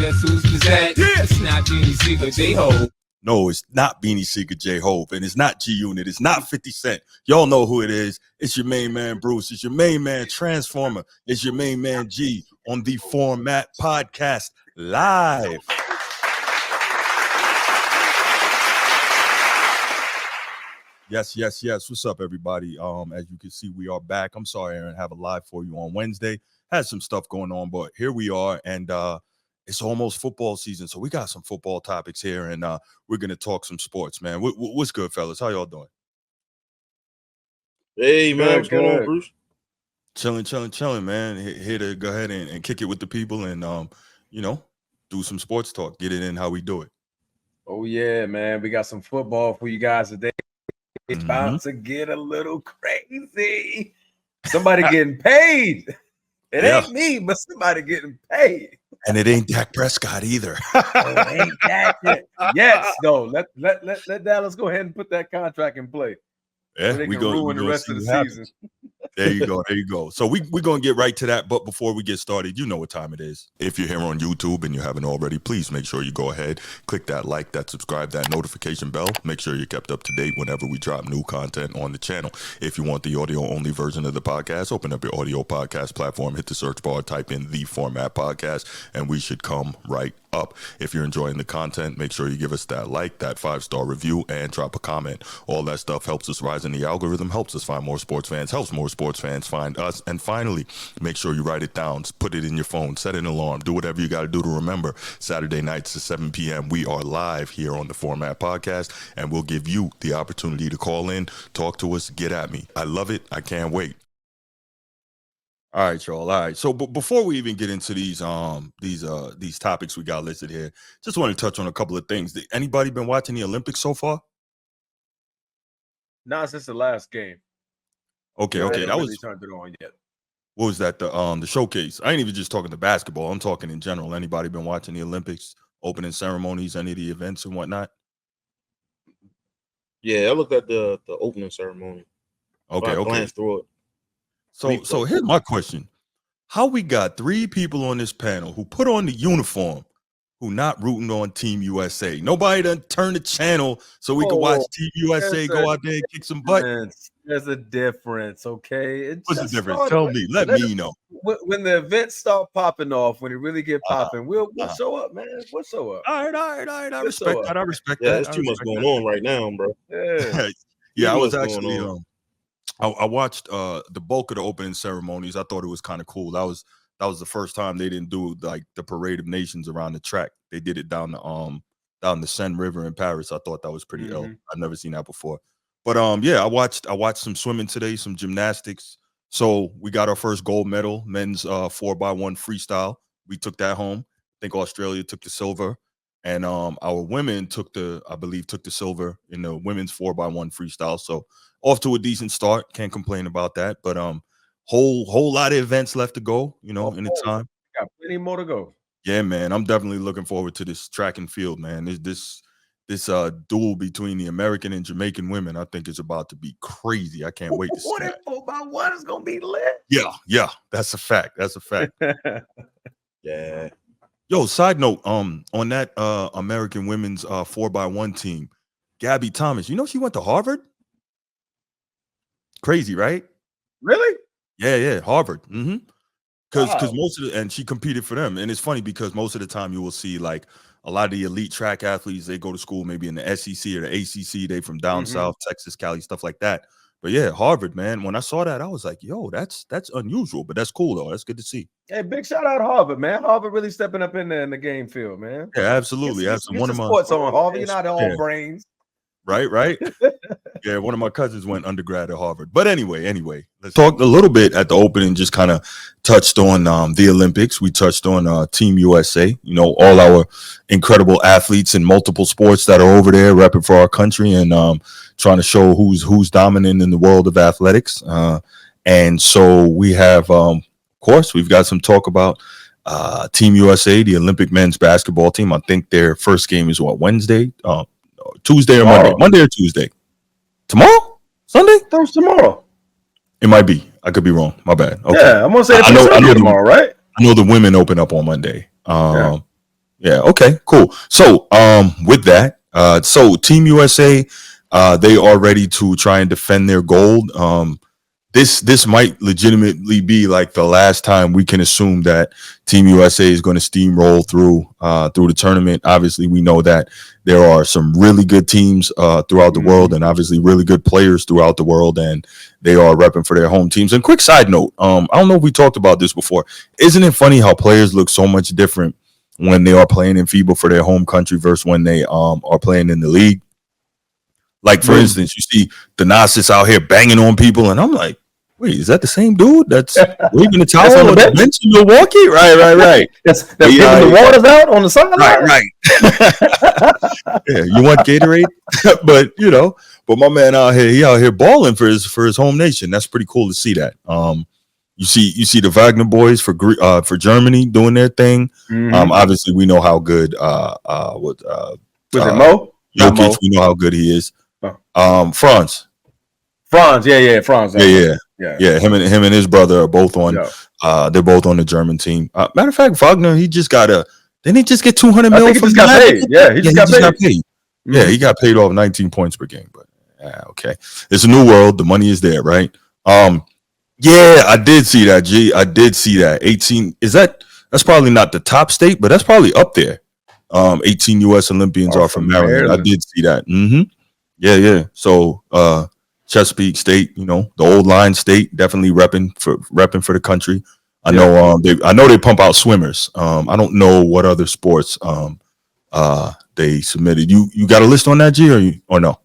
guess who's that? It's not Beanie Siegel, J-Ho. No, it's not Beanie Siegel, J-Hope, and it's not G-Unit. It's not 50 Cent. Y'all know who it is. It's your main man, Bruce. It's your main man, Transformer. It's your main man, G, on the Format Podcast live. Yes. What's up, everybody? As you can see, we are back. I'm sorry I didn't have a live for you on Wednesday. Had some stuff going on, but here we are, and it's almost football season, so we got some football topics here, and we're gonna talk some sports, man. What's good, fellas? How y'all doing? Hey, man, what's going on, Bruce? Chilling, man. Here to go ahead and kick it with the people, and do some sports talk. Get it in how we do it. Oh yeah, man. We got some football for you guys today. It's about to get a little crazy. Somebody getting paid. It ain't me, but somebody getting paid. And it ain't Dak Prescott either. It ain't Dak yet. Yes, though. Let Dallas go ahead and put that contract in play. Yeah, so we can ruin the rest of the season. There you go. So we're going to get right to that. But before we get started, you know what time it is. If you're here on YouTube and you haven't already, please make sure you go ahead, click that like, that subscribe, that notification bell. Make sure you're kept up to date whenever we drop new content on the channel. If you want the audio-only version of the podcast, open up your audio podcast platform, hit the search bar, type in The Format Podcast, and we should come right up. If you're enjoying the content, make sure you give us that like, that 5-star review, and drop a comment. All that stuff helps us rise in the algorithm, helps us find more sports fans, helps more sports fans find us. And finally, make sure you write it down, put it in your phone, set an alarm, do whatever you got to do to remember. Saturday nights at 7 p.m. we are live here on the Format Podcast, and we'll give you the opportunity to call in, talk to us, get at me. I love it. I can't wait. All right, y'all. All right. So before we even get into these topics we got listed here, just want to touch on a couple of things. Anybody been watching the Olympics so far? Not since the last game. Okay. That was turned it on yet. What was that? The showcase. I ain't even just talking to basketball. I'm talking in general. Anybody been watching the Olympics, opening ceremonies, any of the events and whatnot? Yeah, I looked at the opening ceremony. Okay. Glanced through it. So here's my question. How we got 3 people on this panel who put on the uniform who not rooting on Team USA? Nobody done turn the channel so we can watch Team USA go out there and kick some butt. There's a difference, okay? What's the difference? Tell me. Let me know. When the events start popping off, when it really get popping, we'll show up, man. We'll show up. All right. I respect that. Yeah, there's too much going on right now, bro. Yeah, I was actually I watched the bulk of the opening ceremonies. I thought it was kind of cool. That was the first time they didn't do like the Parade of Nations around the track. They did it down the Seine River in Paris. I thought that was pretty ill. I've never seen that before. But I watched some swimming today, some gymnastics. So we got our first gold medal, men's 4x1 freestyle. We took that home. I think Australia took the silver, and our women took the silver in the women's 4x1 freestyle. So off to a decent start. Can't complain about that. But whole lot of events left to go, in the time. Got plenty more to go. Yeah, man. I'm definitely looking forward to this track and field, man. This duel between the American and Jamaican women, I think, is about to be crazy. I can't wait to see that. 4x1 is gonna be lit. Yeah. That's a fact. Yeah. Yo, side note, on that American women's 4x1 team, Gabby Thomas, she went to Harvard? Crazy, right? Really? Yeah, Harvard. Because most of and she competed for them. And it's funny because most of the time you will see like a lot of the elite track athletes, they go to school maybe in the SEC or the ACC. They from down south, Texas, Cali, stuff like that. But yeah, Harvard, man. When I saw that, I was like, yo, that's unusual, but that's cool though. That's good to see. Hey, big shout out Harvard, man. Harvard really stepping up in the game field, man. Yeah, absolutely. Get one of my sports on Harvard. You're not all brains. Right. Yeah, one of my cousins went undergrad at Harvard. But anyway, let's talk a little bit at the opening, just kind of touched on the Olympics. We touched on Team USA, all our incredible athletes in multiple sports that are over there repping for our country and trying to show who's dominant in the world of athletics. And so we have, of course, we've got some talk about Team USA, the Olympic men's basketball team. I think their first game is Wednesday? Tuesday or Monday? Monday or Tuesday? Tomorrow? Sunday? That was tomorrow. It might be. I could be wrong. My bad. Okay. Yeah, I'm gonna say I know tomorrow, right? I know the women open up on Monday. Yeah. Okay. Cool. So, with that, so Team USA, they are ready to try and defend their gold. This might legitimately be like the last time we can assume that Team USA is going to steamroll through the tournament. Obviously, we know that there are some really good teams throughout the world, and obviously really good players throughout the world, and they are repping for their home teams. And quick side note, I don't know if we talked about this before. Isn't it funny how players look so much different when they are playing in FIBA for their home country versus when they are playing in the league? Like, for instance, you see Thanasis out here banging on people, and I'm like, wait, is that the same dude that's waving the towel on the bench in Milwaukee? Right. That's giving the waters out on the sideline. Right. Yeah, you want Gatorade? But my man out here, he out here balling for his home nation. That's pretty cool to see that. You see the Wagner boys for Germany doing their thing. Obviously, we know how good was it Mo? Jokic, we know how good he is. Franz, Franz. Yeah. Him and his brother are both on. They're both on the German team. Matter of fact, Wagner, he just got didn't he just get 200 mil? He just got paid. Yeah, he just got paid. Yeah, he got paid off 19 points per game. But okay, it's a new world. The money is there, right? Yeah, I did see that. G, I did see that. 18 that's probably not the top state, but that's probably up there. 18 U.S. Olympians are from Maryland. I did see that. Yeah. So Chesapeake State, the old line state, definitely repping for the country. I know they pump out swimmers. I don't know what other sports they submitted. You got a list on that, G, or no?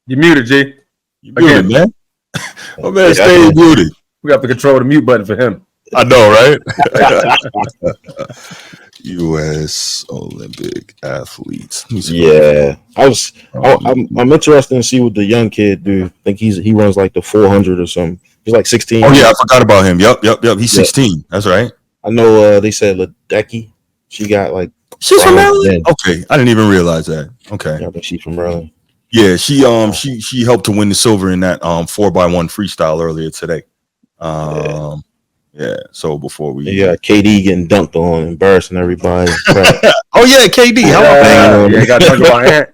You muted, G. You muted, man. Oh man, stay muted. We have to control the mute button for him. I know, right? U.S. Olympic athletes. Yeah, I'm interested to see what the young kid do. I think he runs like the 400 or something. He's like 16. Oh yeah, I forgot about him. Yep. He's 16. That's right. I know. They said Ledecky. She got like. She's from Maryland. Okay, I didn't even realize that. Okay, I think she's from Maryland. Yeah, she helped to win the silver in that 4x1 freestyle earlier today. Yeah. So before we KD getting dunked on, embarrassing everybody. Oh yeah, KD. How about that? Got dunked by Ant.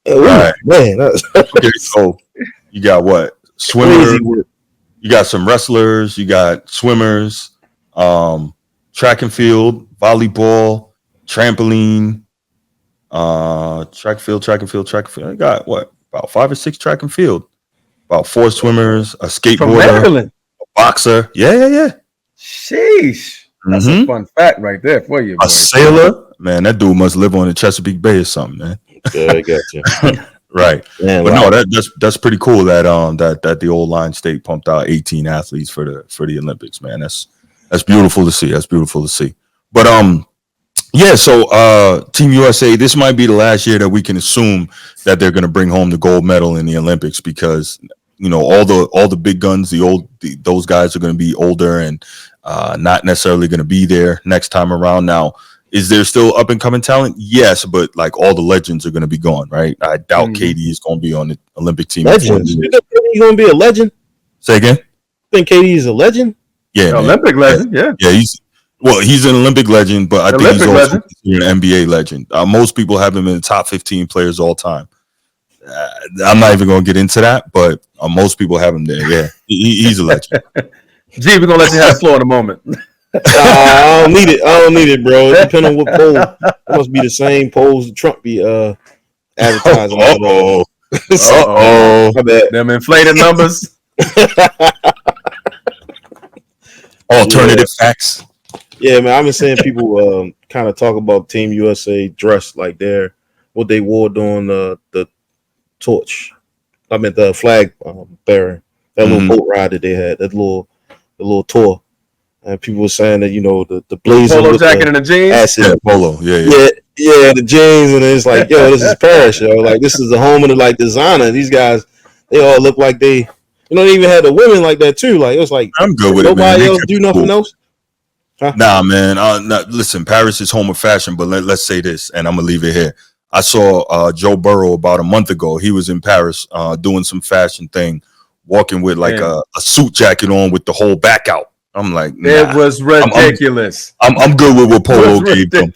Right, man. Okay, so you got what? Swimmers. You got some wrestlers. You got swimmers. Track and field, volleyball, trampoline. Track and field. I got what? About 5 or 6 track and field. About 4 swimmers, a skateboarder, a boxer. Yeah. Sheesh. That's a fun fact right there for you. A sailor. Man, that dude must live on the Chesapeake Bay or something, man. Yeah, I got you. Right. Man, but no, that's pretty cool that that the old line state pumped out 18 athletes for the Olympics, man. That's beautiful to see. But yeah, so Team USA, this might be the last year that we can assume that they're going to bring home the gold medal in the Olympics because all the big guns, those guys are going to be older and not necessarily going to be there next time around. Now, is there still up and coming talent? Yes, but like all the legends are going to be gone, right? I doubt KD is going to be on the Olympic team. Legends? You think he's going to be a legend? Say again? You think KD is a legend? Yeah, Olympic legend. Yeah. He's an Olympic legend, but I think he's also an NBA legend. Most people have him in the top 15 players all time. I'm not even going to get into that, but most people have him there. Yeah, he's a legend. G, we're going to let you have the floor in a moment. I don't need it, bro. Depending on what poll. It must be the same polls Trump be advertising. Uh-oh. My bad. Them inflated numbers. Alternative facts. Yeah, man. I've been seeing people kind of talk about Team USA dressed like what they wore during the torch. I mean the flag bearing. That little boat ride that they had. That little tour. And people were saying that the blazer, polo jacket and the jeans. Acid. Yeah, polo. Yeah, the jeans, and it's like, yo, this is Paris, yo. Like this is the home of the designer. These guys, they all look like they even had the women like that too. Like it was like I'm good with nobody it, man. Else do nothing else. Huh? Nah, man. Listen, Paris is home of fashion, but let's say this, and I'm gonna leave it here. I saw Joe Burrow about a month ago. He was in Paris doing some fashion thing, walking with like a suit jacket on with the whole back out. I'm like, nah. It was ridiculous. I'm good with what Polo gave them.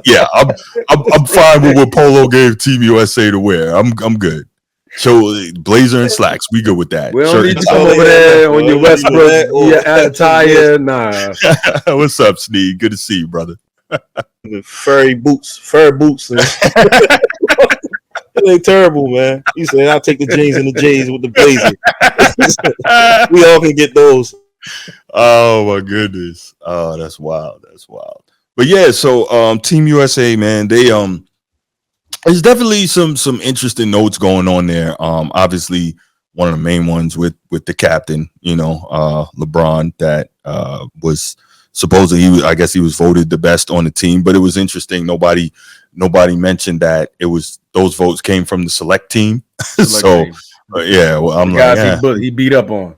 Yeah, I'm fine with what Polo gave Team USA to wear. I'm good. So blazer and slacks, we good with that. We don't Shirt need and to come over there on your Westbrook attire. Nah. What's up, Sneed? Good to see you, brother. Fur boots. They terrible, man. He said, "I'll take the jeans and the J's with the blazer." We all can get those. Oh my goodness. Oh, that's wild. That's wild. But yeah, so Team USA, man, they there's definitely some interesting notes going on there. Obviously one of the main ones with the captain, LeBron, that was supposedly I guess he was voted the best on the team, but it was interesting. Nobody mentioned that it was those votes came from the select team. Yeah, well, I'm like, guys he beat up on.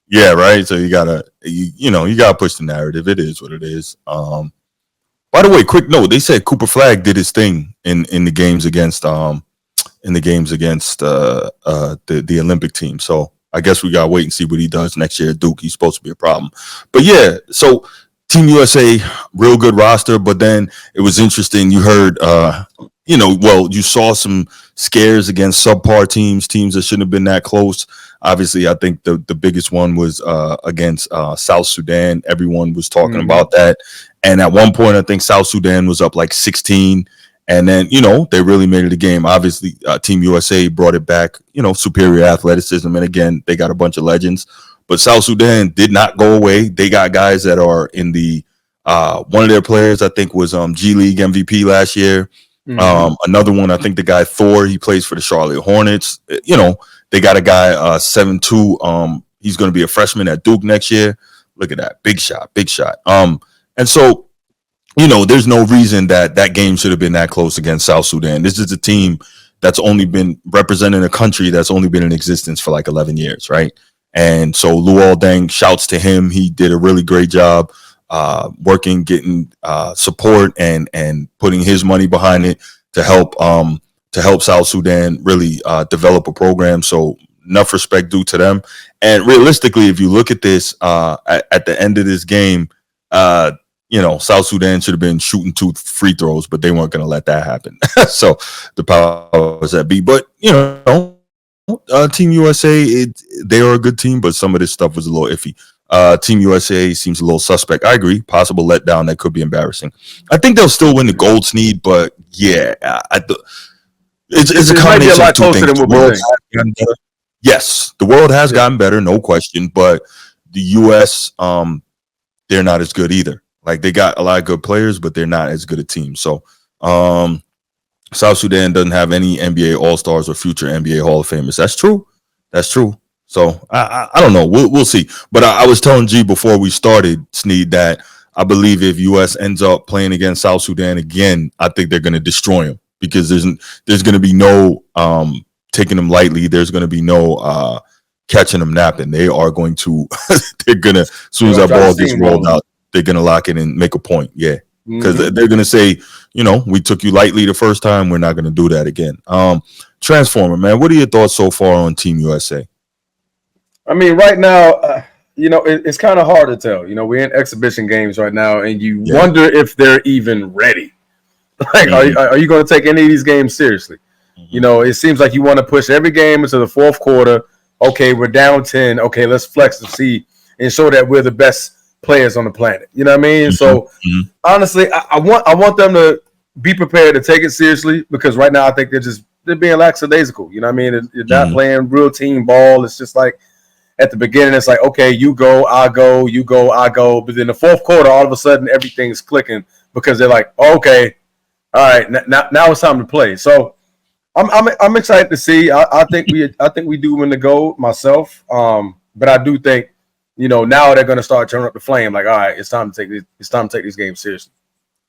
Yeah, right. So you gotta push the narrative. It is what it is. By the way, quick note: they said Cooper Flagg did his thing in the games against the Olympic team. So I guess we gotta wait and see what he does next year at Duke. He's supposed to be a problem. But yeah, so Team USA, real good roster. But then it was interesting. You heard, you saw some scares against subpar teams that shouldn't have been that close. Obviously, I think the biggest one was against South Sudan. Everyone was talking about that. And at one point, I think South Sudan was up like 16. And then, they really made it a game. Obviously, Team USA brought it back, superior athleticism. And again, they got a bunch of legends. But South Sudan did not go away. They got guys that are in the one of their players, I think, was G League MVP last year. Another one, I think the guy Thor, he plays for the Charlotte Hornets. They got a guy 7'2". He's going to be a freshman at Duke next year. Look at that. Big shot. And so, there's no reason that game should have been that close against South Sudan. This is a team that's only been representing a country that's only been in existence for like 11 years, right? And so Luol Deng, shouts to him. He did a really great job working, getting support and putting his money behind it to help South Sudan really develop a program. So enough respect due to them. And realistically, if you look at this at the end of this game, South Sudan should have been shooting 2 free throws, but they weren't going to let that happen. So the powers that be, but Team USA, they are a good team, but some of this stuff was a little iffy. Team USA seems a little suspect. I agree. Possible letdown that could be embarrassing. I think they'll still win the gold, Sneed, but yeah, it's a combination of two things. Yes, the world has gotten better, no question, but the US, they're not as good either. Like, they got a lot of good players, but they're not as good a team. So, South Sudan doesn't have any NBA All-Stars or future NBA Hall of Famers. That's true. So I don't know. We'll see. But I was telling G before we started, Sneed, that I believe if US ends up playing against South Sudan again, I think they're going to destroy them, because there's going to be no taking them lightly. There's going to be no catching them napping. They are going to they're going to, as soon as that ball gets rolled out, they're going to lock it and make a point. Yeah. Because they're going to say, we took you lightly the first time. We're not going to do that again. Transformer, man, what are your thoughts so far on Team USA? I mean, right now, it's kind of hard to tell. We're in exhibition games right now, and you wonder if they're even ready. Like, are you going to take any of these games seriously? It seems like you want to push every game into the fourth quarter. Okay, we're down 10. Okay, let's flex to see and show that we're the best players on the planet. You know what I mean? So honestly, I want them to be prepared to take it seriously, because right now I think they're being lackadaisical. You know what I mean? You're not playing real team ball. It's just like at the beginning, it's like, okay, you go, I go, you go, I go. But then the fourth quarter, all of a sudden everything's clicking, because they're like, okay, all right, now it's time to play. So I'm excited to see. I think we do win the gold myself. But I do think, now they're going to start turning up the flame. Like, all right, it's time to take these games seriously.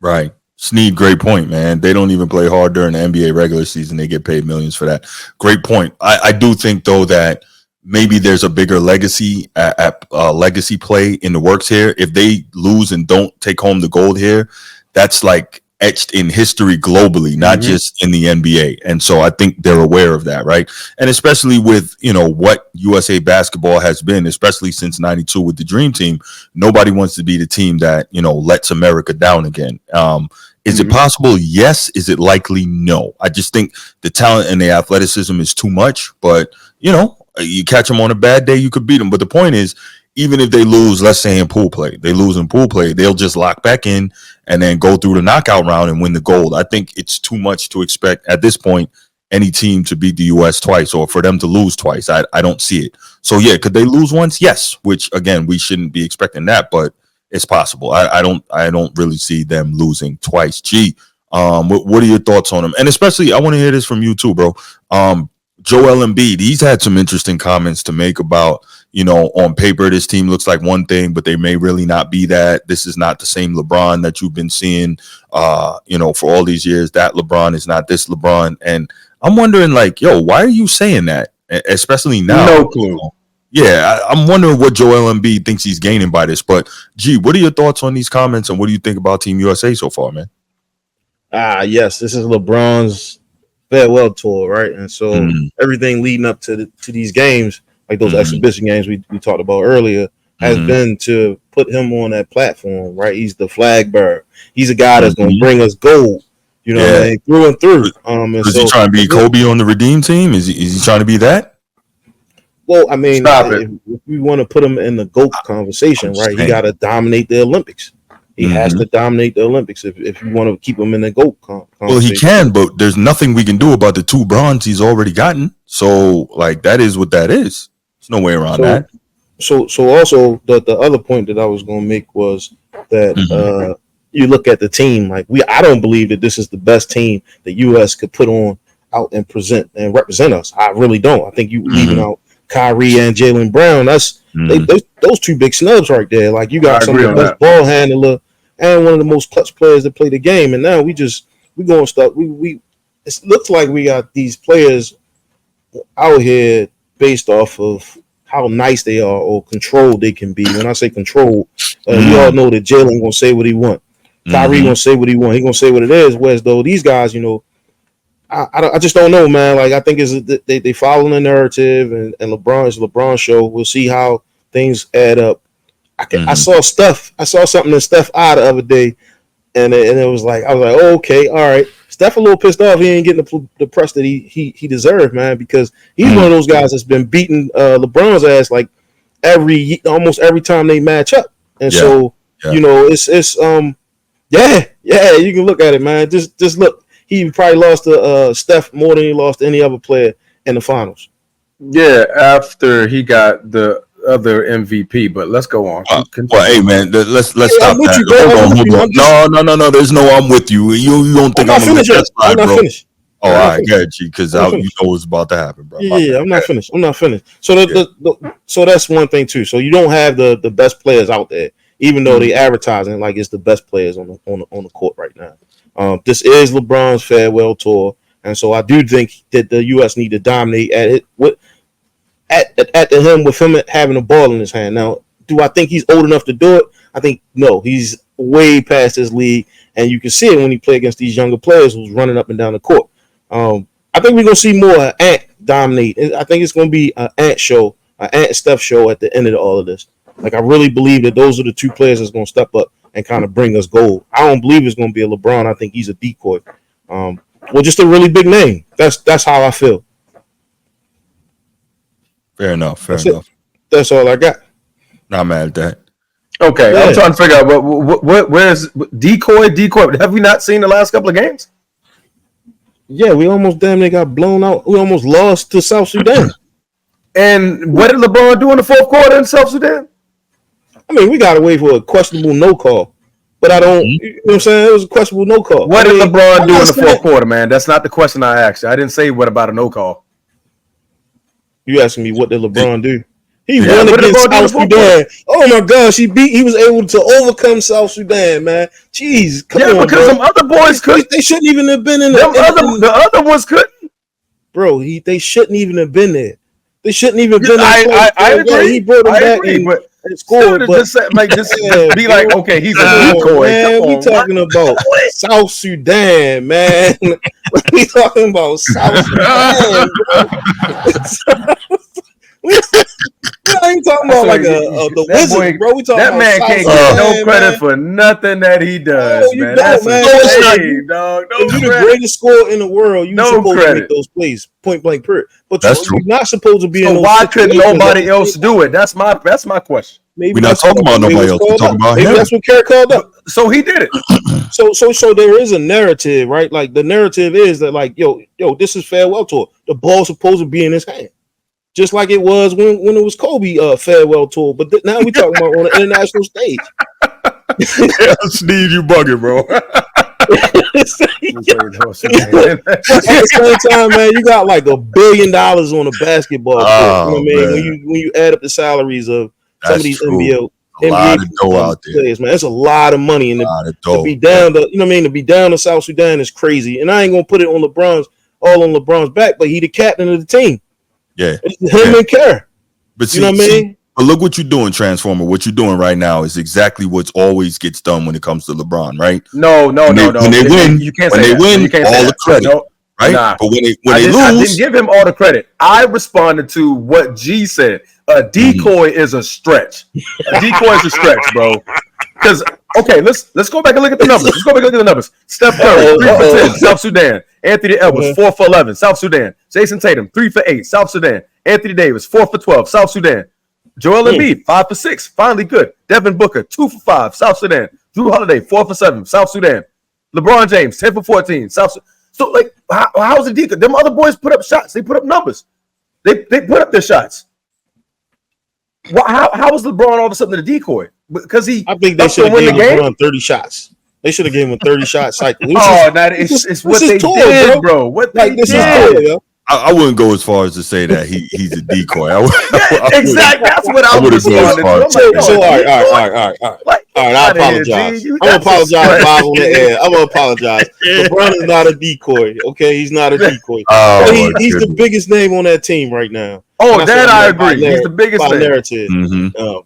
Right. Sneed, great point, man. They don't even play hard during the NBA regular season. They get paid millions for that. Great point. I do think, though, that maybe there's a bigger legacy legacy play in the works here. If they lose and don't take home the gold here, that's like etched in history globally, not just in the NBA. And so I think they're aware of that, right? And especially with, what USA basketball has been, especially since 92 with the Dream Team, nobody wants to be the team that, lets America down again. Is it possible? Yes. Is it likely? No. I just think the talent and the athleticism is too much, but you catch them on a bad day, you could beat them. But the point is, even if they lose, let's say in pool play, they'll just lock back in and then go through the knockout round and win the gold. I think it's too much to expect at this point any team to beat the U.S. twice or for them to lose twice. I don't see it. So yeah, could they lose once? Yes, which again, we shouldn't be expecting that, but it's possible. I don't really see them losing twice. What are your thoughts on them? And especially, I want to hear this from you too, bro. Joel Embiid, he's had some interesting comments to make about, on paper, this team looks like one thing, but they may really not be that. This is not the same LeBron that you've been seeing, for all these years. That LeBron is not this LeBron. And I'm wondering, why are you saying that? Especially now. No clue. Yeah, I'm wondering what Joel Embiid thinks he's gaining by this. But, what are your thoughts on these comments, and what do you think about Team USA so far, man? Yes, this is LeBron's farewell tour, right? And so everything leading up to these games, like those exhibition games we talked about earlier, has been to put him on that platform, right? He's the flag bearer. He's a guy that's going to bring us gold, what I mean, through and through. Is he trying to be Kobe on the Redeem team? Is he trying to be that? Well, I mean, if we want to put him in the GOAT conversation, right, he got to dominate the Olympics. He has to dominate the Olympics if you want to keep him in the GOAT conversation. Well, he can, but there's nothing we can do about the 2 bronze he's already gotten. So, that is what that is. There's no way around that. So also, the other point that I was going to make was that you look at the team, I don't believe that this is the best team the U.S. could put on out and present and represent us. I really don't. I think you leaving out Kyrie and Jaylen Brown, that's those 2 big snubs right there. You got some of the best ball handler and one of the most clutch players that play the game, and now we going stuff. It looks like we got these players out here based off of how nice they are or controlled they can be. When I say controlled, we all know that Jaylen gonna say what he want. Kyrie gonna say what he want. He gonna say what it is. Whereas though these guys, I just don't know, man. I think they follow the narrative, and LeBron is LeBron show. We'll see how things add up. I saw something in Steph eye the other day, and it was I was like, oh, okay, all right. Steph a little pissed off. He ain't getting the press that he deserved, man, because he's one of those guys that's been beating LeBron's ass almost every time they match up, and so it's you can look at it, man. Just look. He probably lost to Steph more than he lost to any other player in the finals. Yeah, after he got the other MVP, but let's go on. Well, hey, man, let's stop that. No. There's no I'm with you. You don't think I'm going to let that slide, bro? Finished. Oh, all right, good, G, because you know what's about to happen, bro. Yeah, I'm not finished. So that's one thing, too. So you don't have the best players out there, even though they advertising like it's the best players on the court right now. This is LeBron's farewell tour, and so I do think that the U.S. need to dominate at him with him having a ball in his hand. Now, do I think he's old enough to do it? I think no. He's way past his league, and you can see it when he play against these younger players who's running up and down the court. I think we're gonna see more Ant dominate. I think it's gonna be an Ant show, an Ant Steph show at the end of all of this. I really believe that those are the 2 players that's gonna step up and kind of bring us gold. I don't believe it's going to be a LeBron. I think he's a decoy. Just a really big name. That's how I feel. Fair enough. That's all I got. Not mad at that. Okay, yeah. I'm trying to figure out where's decoy. Have we not seen the last couple of games? Yeah, we almost damn near got blown out. We almost lost to South Sudan. And what did LeBron do in the 4th quarter in South Sudan? I mean, we got away for a questionable no call, but I don't. You know what I'm saying? It was a questionable no call. What did LeBron do in the 4th quarter, man? That's not the question I asked you. I didn't say what about a no call. You asking me what did LeBron do? He won against South Sudan. Oh my gosh, he was able to overcome South Sudan, man. Jeez, come on, because bro. some other boys couldn't. They shouldn't even have been in the other ones couldn't. Bro, they shouldn't even have been there. They shouldn't even been there. I agree. He brought them back. scored, but just be bro. like, okay, he's a decoy. Man, Come we on, talking about South Sudan, man. We talking about South Sudan, bro. We ain't even talking about like the Wizards, bro. We talking that about man South can't Sudan, get no credit man. for nothing that he does, No, you man. don't, That's man. a shame, If dog. No you're the credit. greatest scorer in the world, you're No supposed to make credit. those plays, point blank period. But That's true. you're not supposed to be in So those why could situations at nobody the else same do time. it? That's my question. Maybe We're not that's talking what about maybe nobody it's else. We're called talking up. about Maybe him. that's what Carrot called up. So he did it. So there is a narrative, right? Like the narrative is that like, yo, this is farewell tour. The ball's supposed to be in his hand. Just like it was when it was Kobe farewell tour. But now we're talking about on an international stage. Yeah, Steve, you bugging, bro. But at the same time, man, you got like $1 billion on a basketball court. You know what I mean? Man. When you add up the salaries of some of these True. NBA A lot of dough out there. players, man, that's a lot of money. And to be dough. down to, you know what I mean, to be down to South Sudan is crazy. And I ain't gonna put it on LeBron's back, but he the captain of the team. Yeah. It's him and Kerr. But You know what I mean? But look what you're doing, Transformer. What you're doing right now is exactly what always gets done when it comes to LeBron, right? No. When they win, you can't when say they that. win, You can't all say the that. credit, No, right? nah. But when they I didn't lose, give him all the credit. I responded to what G said. A decoy is a stretch. A decoy is a stretch, bro. Because let's go back and look at the numbers. Steph Curry, 3 for 10, South Sudan. Anthony Edwards, 4 for 11, South Sudan. Jason Tatum, 3 for 8, South Sudan. Anthony Davis, 4 for 12, South Sudan. Joel Embiid, 5 for 6, finally good. Devin Booker, 2 for 5, South Sudan. Drew Holiday, 4 for 7, South Sudan. LeBron James, 10 for 14, South Sudan. So, like, how's it decoy? Them other boys put up shots. They put up numbers. They put up their shots. How was LeBron all of a sudden a decoy? Because I think they should have given LeBron 30 shots. They should have given him a 30-shot cycle. It's what they did, bro. What they did. This is tour, yo. I wouldn't go as far as to say that he's a decoy. Exactly. That's what I would have responded to. So all right. I apologize. I'm gonna apologize live on the air. I'm gonna apologize. LeBron is not a decoy. Okay, he's not a decoy. He's the biggest name on that team right now. Oh, that I agree. He's the biggest name. Narrative.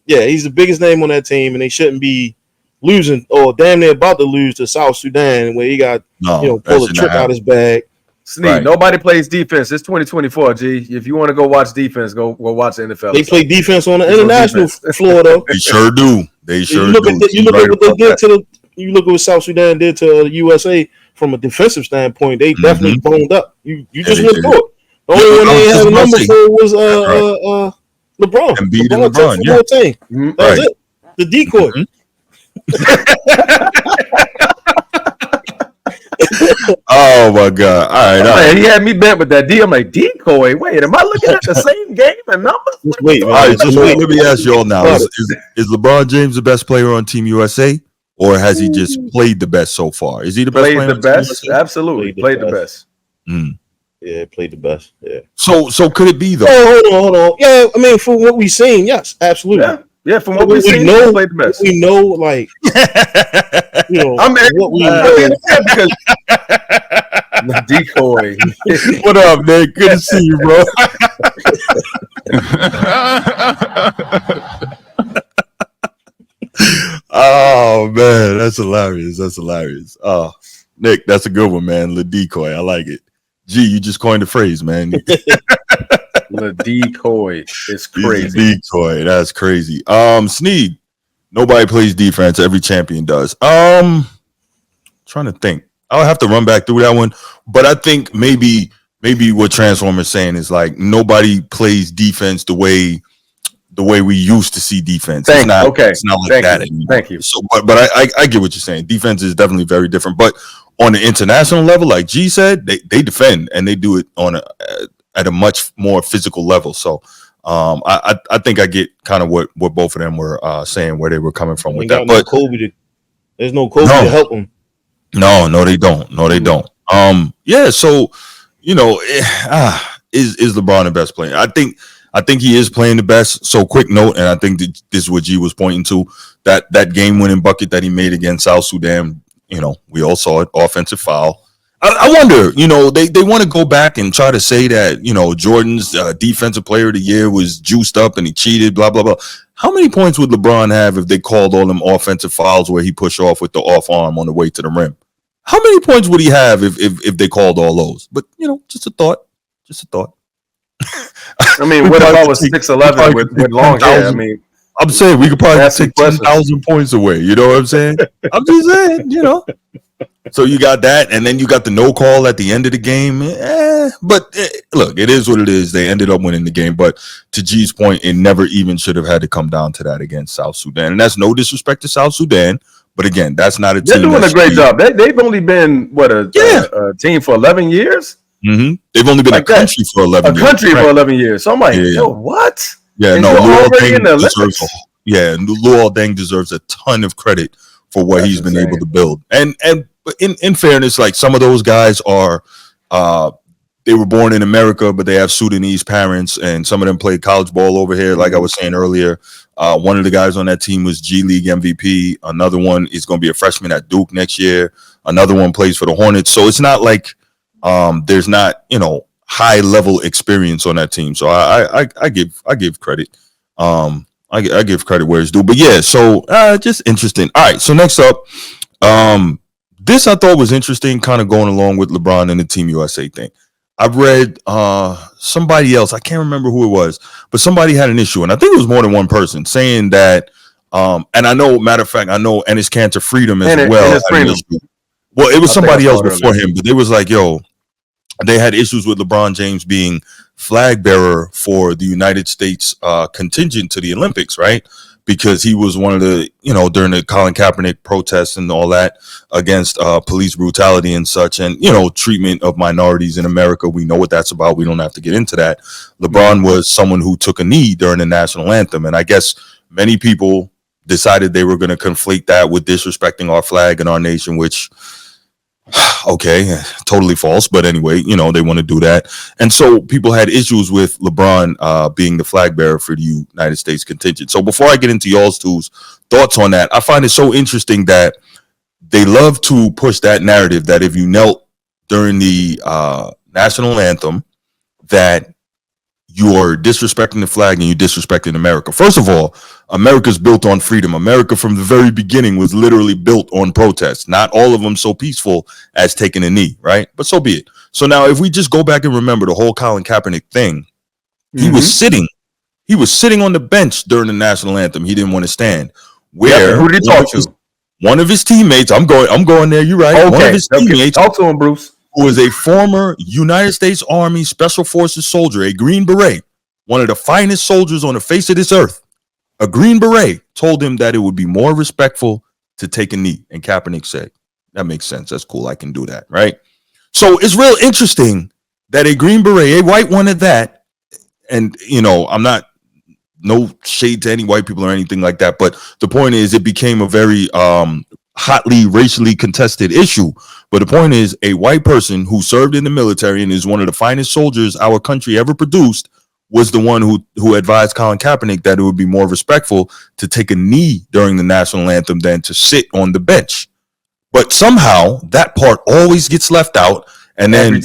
Yeah, he's the biggest name on that team, and they shouldn't be losing or damn near about to lose to South Sudan where he got pull a trick out his bag. Sneak, nobody plays defense. It's 2024, G. If you want to go watch defense, go watch the NFL. They play defense on the international floor, though. They sure do. You look at what they did you look at what South Sudan did to the USA from a defensive standpoint. They definitely boned up. You just went through it. The only one they had a number for was LeBron. Embiid and LeBron, yeah. That was it. The decoy. Oh my God! All right. He had me bent with that D. I'm like, decoy. Wait, am I looking at the same game and numbers? Wait, all right. Let me ask you all now: is LeBron James the best player on Team USA, or has he just played the best so far? Is he the best player? Played the best, absolutely. Played the best. Yeah, played the best. Yeah. So could it be though? Hold on. Yeah, I mean, from what we've seen, yes, absolutely. Yeah, from what we've seen, he played the best. We know, like, what we know. Because the decoy. What up, Nick? Good to see you, bro. Oh man, that's hilarious. Oh, Nick, that's a good one, man. The decoy, I like it. Gee, you just coined the phrase, man. The decoy is crazy. Decoy, that's crazy. Sneed, nobody plays defense. Every champion does. Trying to think. I'll have to run back through that one, but I think maybe what Transformer's saying is like nobody plays defense the way we used to see defense. It's not like that anymore. Thank you. So, but I get what you're saying. Defense is definitely very different. But on the international level, like G said, they defend and they do it at a much more physical level. So I think I get kind of what both of them were saying, where they were coming from with that. But there's no Kobe to help them. No, they don't. Yeah. So is LeBron the best player? I think he is playing the best. So quick note, and I think this is what G was pointing to, that game winning bucket that he made against South Sudan. We all saw it, offensive foul. I wonder, they want to go back and try to say that, Jordan's defensive player of the year was juiced up and he cheated, blah, blah, blah. How many points would LeBron have if they called all them offensive fouls where he pushed off with the off arm on the way to the rim? How many points would he have if they called all those? But, just a thought. Just a thought. I mean, what if I was 6'11" with long hair? I mean, I'm saying we could probably take 10,000 points away. You know what I'm saying? I'm just saying, So you got that, and then you got the no call at the end of the game. But look, it is what it is. They ended up winning the game. But to G's point, it never even should have had to come down to that against South Sudan. And that's no disrespect to South Sudan. But again, that's not a team. They're doing a great job. They've only been, a team for 11 years? Mm-hmm. They've only been a country for 11 years. A country for 11 years. So I'm like, yo, what? Yeah, no, Luol Deng deserves a ton of credit for what he's been able to build. And in fairness, like some of those guys are they were born in America, but they have Sudanese parents, and some of them played college ball over here. Like I was saying earlier, one of the guys on that team was G League MVP. Another one is going to be a freshman at Duke next year. Another one plays for the Hornets. So it's not like there's not, high level experience on that team. So I give credit. I give credit where it's due. But yeah, so just interesting. All right, so next up, this I thought was interesting, kind of going along with LeBron and the Team USA thing. I've read somebody else, I can't remember who it was, but somebody had an issue, and I think it was more than one person saying that. And I know, matter of fact, I know Enes Kanter Freedom as well. Well, it was somebody else before him, but it was like, yo, they had issues with LeBron James being flag bearer for the United States contingent to the Olympics, right? Because he was one of the, during the Colin Kaepernick protests and all that against police brutality and such, and, treatment of minorities in America. We know what that's about. We don't have to get into that. LeBron was someone who took a knee during the national anthem. And I guess many people decided they were going to conflate that with disrespecting our flag and our nation, which, okay, totally false. But anyway, they want to do that. And so people had issues with LeBron being the flag bearer for the United States contingent. So before I get into y'all's two's thoughts on that, I find it so interesting that they love to push that narrative that if you knelt during the national anthem, that you are disrespecting the flag and you disrespecting America. First of all, America's built on freedom. America from the very beginning was literally built on protest. Not all of them so peaceful as taking a knee, right? But so be it. So now if we just go back and remember the whole Colin Kaepernick thing, he was sitting on the bench during the national anthem. He didn't want to stand. Where who did he talk to? One of his teammates, I'm going there, you're right. Okay. One of his teammates, talk to him, Bruce, who is a former United States Army Special Forces soldier, a Green Beret, one of the finest soldiers on the face of this earth. A Green Beret told him that it would be more respectful to take a knee. And Kaepernick said, that makes sense. That's cool. I can do that. Right. So it's real interesting that a Green Beret, a white one at that, and, I'm not, no shade to any white people or anything like that. But the point is, it became a very hotly racially contested issue. But the point is, a white person who served in the military and is one of the finest soldiers our country ever produced was the one who advised Colin Kaepernick that it would be more respectful to take a knee during the national anthem than to sit on the bench. But somehow that part always gets left out, and then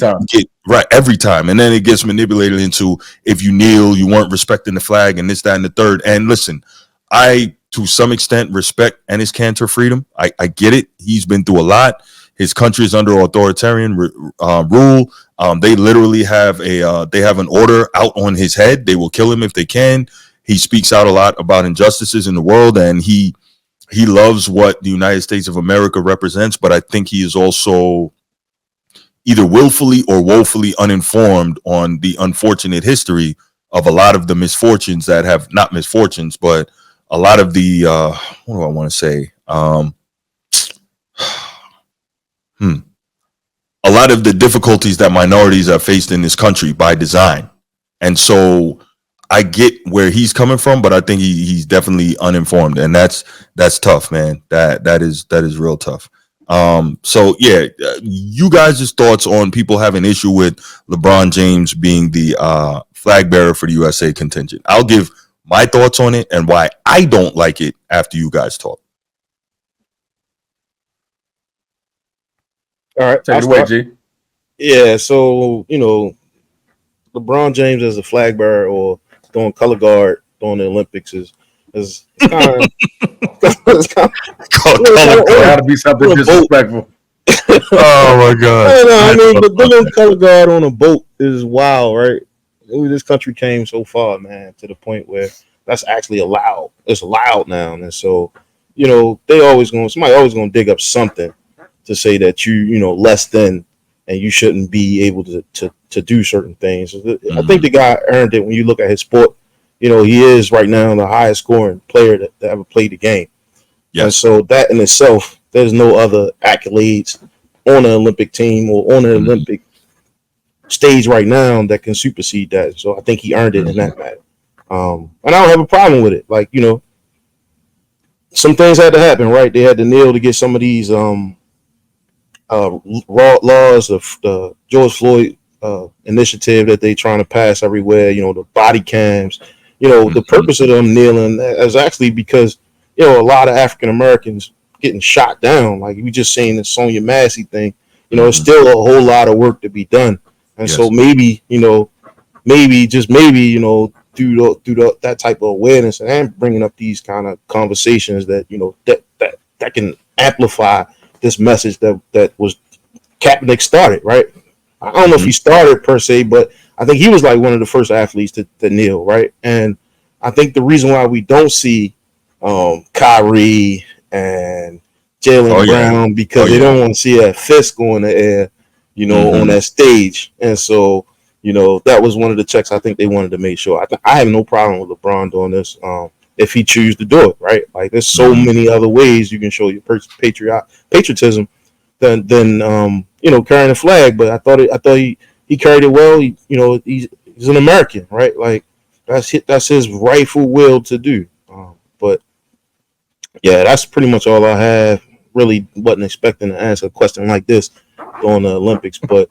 every time, and then it gets manipulated into, if you kneel, you weren't respecting the flag, and this, that, and the third. And listen, I to some extent respect Enes Kanter Freedom. I get it. He's been through a lot. His country is under authoritarian rule. They literally have an order out on his head. They will kill him if they can. He speaks out a lot about injustices in the world, and he loves what the United States of America represents. But I think he is also either willfully or woefully uninformed on the unfortunate history of a lot of the misfortunes that have, not misfortunes, but a lot of the what do I want to say? A lot of the difficulties that minorities have faced in this country by design. And so I get where he's coming from, but I think he's definitely uninformed, and that's tough, man. That is real tough. So yeah, you guys' thoughts on people having issue with LeBron James being the flag bearer for the USA contingent. I'll give my thoughts on it and why I don't like it after you guys talk. All right, take it away, G. Yeah, so LeBron James as a flag bearer or doing color guard during the Olympics is it's kind of it's kind Called color of guard. Gotta be something on a boat. disrespectful. Oh my god. I mean, but doing color guard on a boat is wild, right? This country came so far, man, to the point where that's actually allowed. It's allowed now, and so somebody always gonna dig up something to say that less than, and you shouldn't be able to do certain things. I think the guy earned it when you look at his sport. He is right now the highest scoring player that ever played the game. Yes. And so that in itself, there's no other accolades on an Olympic team or on an Olympic stage right now that can supersede that. So I think he earned it in that matter. And I don't have a problem with it. Like, some things had to happen, right? They had to kneel to get some of these laws of the George Floyd initiative that they trying to pass everywhere. The body cams. The purpose of them kneeling is actually because a lot of African Americans getting shot down. Like we just seen the Sonia Massey thing. It's still a whole lot of work to be done. And so maybe just maybe through that type of awareness and bringing up these kind of conversations that that can amplify this message that was Kaepernick started, right? I don't know if he started per se, but I think he was like one of the first athletes to kneel, right? And I think the reason why we don't see Kyrie and Jalen Brown because they don't want to see that fist go in the air, on that stage. And so, that was one of the checks I think they wanted to make sure. I have no problem with LeBron doing this if he chooses to do it, right? Like there's so many other ways you can show your patriotism than carrying a flag. But I thought he carried it well. He's an American, right? Like that's his rightful will to do. But yeah, that's pretty much all I have. Really wasn't expecting to answer a question like this during the Olympics, but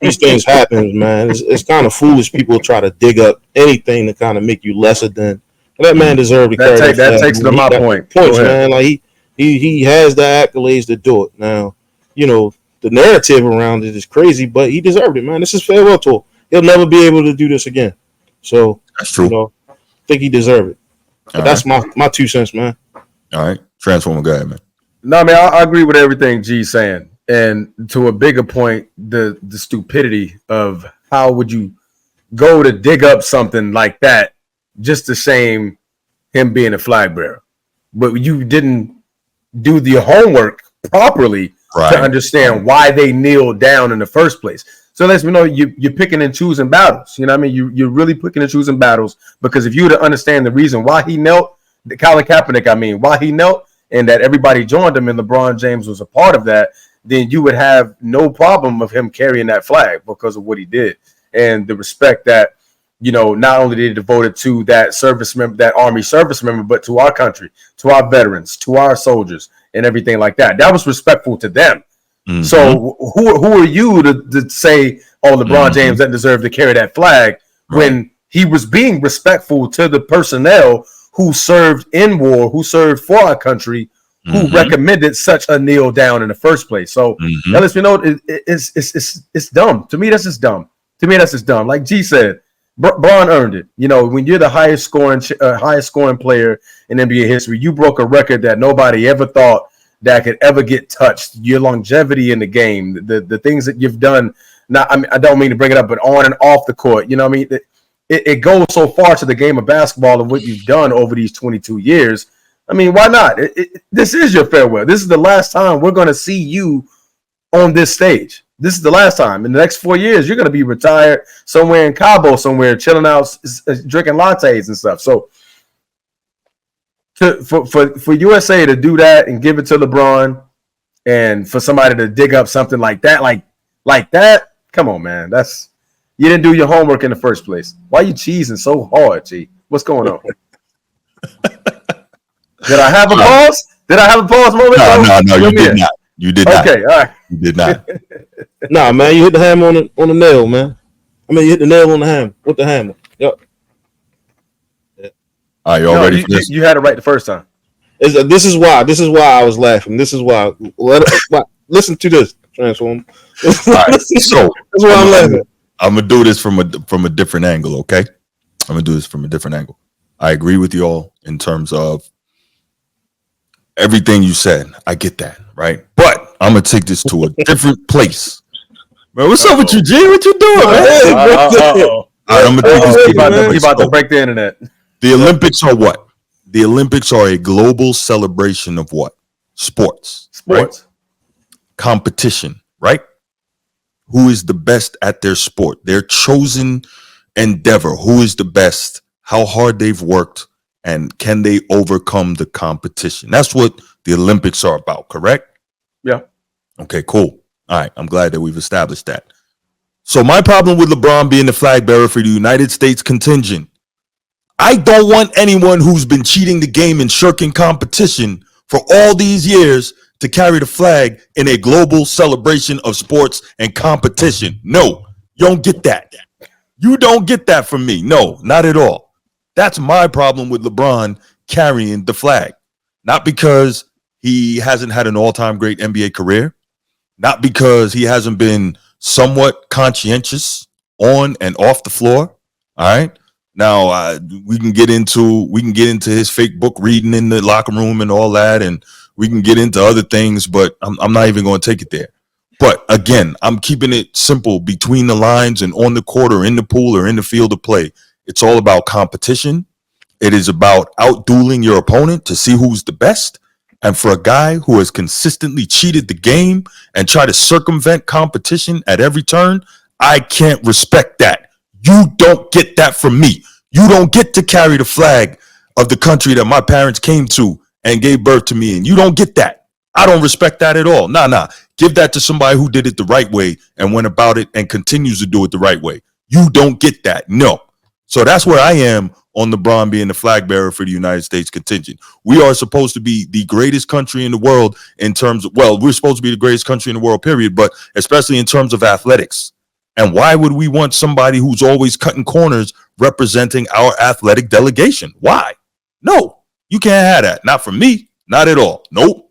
these things happen, man. It's kind of foolish. People try to dig up anything to kind of make you lesser than. That man deserved to carry that flag. That takes to my point. Points, man. Like he has the accolades to do it. Now, the narrative around it is crazy, but he deserved it, man. This is farewell tour. He'll never be able to do this again. So that's true. I think he deserved it. But that's my 2 cents, man. All right, Transformer, go ahead, man. No, man, I agree with everything G's saying, and to a bigger point, the stupidity of how would you go to dig up something like that just to shame him being a flag bearer, but you didn't do the homework properly to understand why they kneeled down in the first place. So lets me know you're picking and choosing battles. You know what I mean? You're really picking and choosing battles because if you were to understand the reason why he knelt, Colin Kaepernick, why he knelt, and that everybody joined him and LeBron James was a part of that, then you would have no problem of him carrying that flag because of what he did and the respect that, not only did he devote it to that service member, that Army service member, but to our country, to our veterans, to our soldiers and everything like that. That was respectful to them. So who are you to say, oh, LeBron James doesn't deserve to carry that flag when he was being respectful to the personnel who served in war, who served for our country, who recommended such a kneel down in the first place. So that lets me know it's dumb. To me, that's just dumb. Like G said, Braun earned it. When you're the highest scoring player in NBA history, you broke a record that nobody ever thought that could ever get touched. Your longevity in the game, the things that you've done. I don't mean to bring it up, but on and off the court, it goes so far to the game of basketball and what you've done over these 22 years. I mean, why not? This is your farewell. This is the last time we're going to see you on this stage. This is the last time. In the next 4 years, you're going to be retired somewhere in Cabo, somewhere chilling out, drinking lattes and stuff. So for USA to do that and give it to LeBron, and for somebody to dig up something like that, like that, come on, man. You didn't do your homework in the first place. Why are you cheesing so hard, G? What's going on? Did I have a pause? Did I have a pause moment? No, you did not. You did not. Okay, all right. You did not. Nah, man, you hit the hammer on the nail, man. You hit the nail on the hammer with the hammer. Yep. All right, you all ready for this? You had it right the first time. This is why I was laughing. This is why. Listen to this. Transform. All right, so That's why I'm laughing. I'm gonna do this from a different angle. Okay, I'm gonna do this from a different angle. I agree with you all in terms of everything you said. I get that, right? But I'm gonna take this to a different place. Man, what's up with you, G? What you doing, man? Uh-oh. All right, I'm gonna take this to another He place. about to So, break the internet. the Olympics are what? The Olympics are a global celebration of what? Sports. Sports. Right? Competition, right? Who is the best at their sport? Their chosen endeavor. Who is the best? How hard they've worked, and can they overcome the competition? That's what the Olympics are about, correct? Yeah. Okay, cool. All right, I'm glad that we've established that. So my problem with LeBron being the flag bearer for the United States contingent, I don't want anyone who's been cheating the game and shirking competition for all these years to carry the flag in a global celebration of sports and competition. No, you don't get that. You don't get that from me. No, not at all. That's my problem with LeBron carrying the flag. Not because he hasn't had an all-time great NBA career, not because he hasn't been somewhat conscientious on and off the floor. All right. Now we can get into his fake book reading in the locker room and all that, and we can get into other things, but I'm not even going to take it there. But again, I'm keeping it simple between the lines and on the court or in the pool or in the field of play. It's all about competition. It is about outdueling your opponent to see who's the best. And for a guy who has consistently cheated the game and tried to circumvent competition at every turn, I can't respect that. You don't get that from me. You don't get to carry the flag of the country that my parents came to and gave birth to me in. You don't get that. I don't respect that at all. Nah. Give that to somebody who did it the right way and went about it and continues to do it the right way. You don't get that. No. So that's where I am on LeBron being the flag bearer for the United States contingent. We are supposed to be the greatest country in the world in terms of, well, we're supposed to be the greatest country in the world, period, but especially in terms of athletics. And why would we want somebody who's always cutting corners representing our athletic delegation? Why? No, you can't have that. Not from me. Not at all. Nope.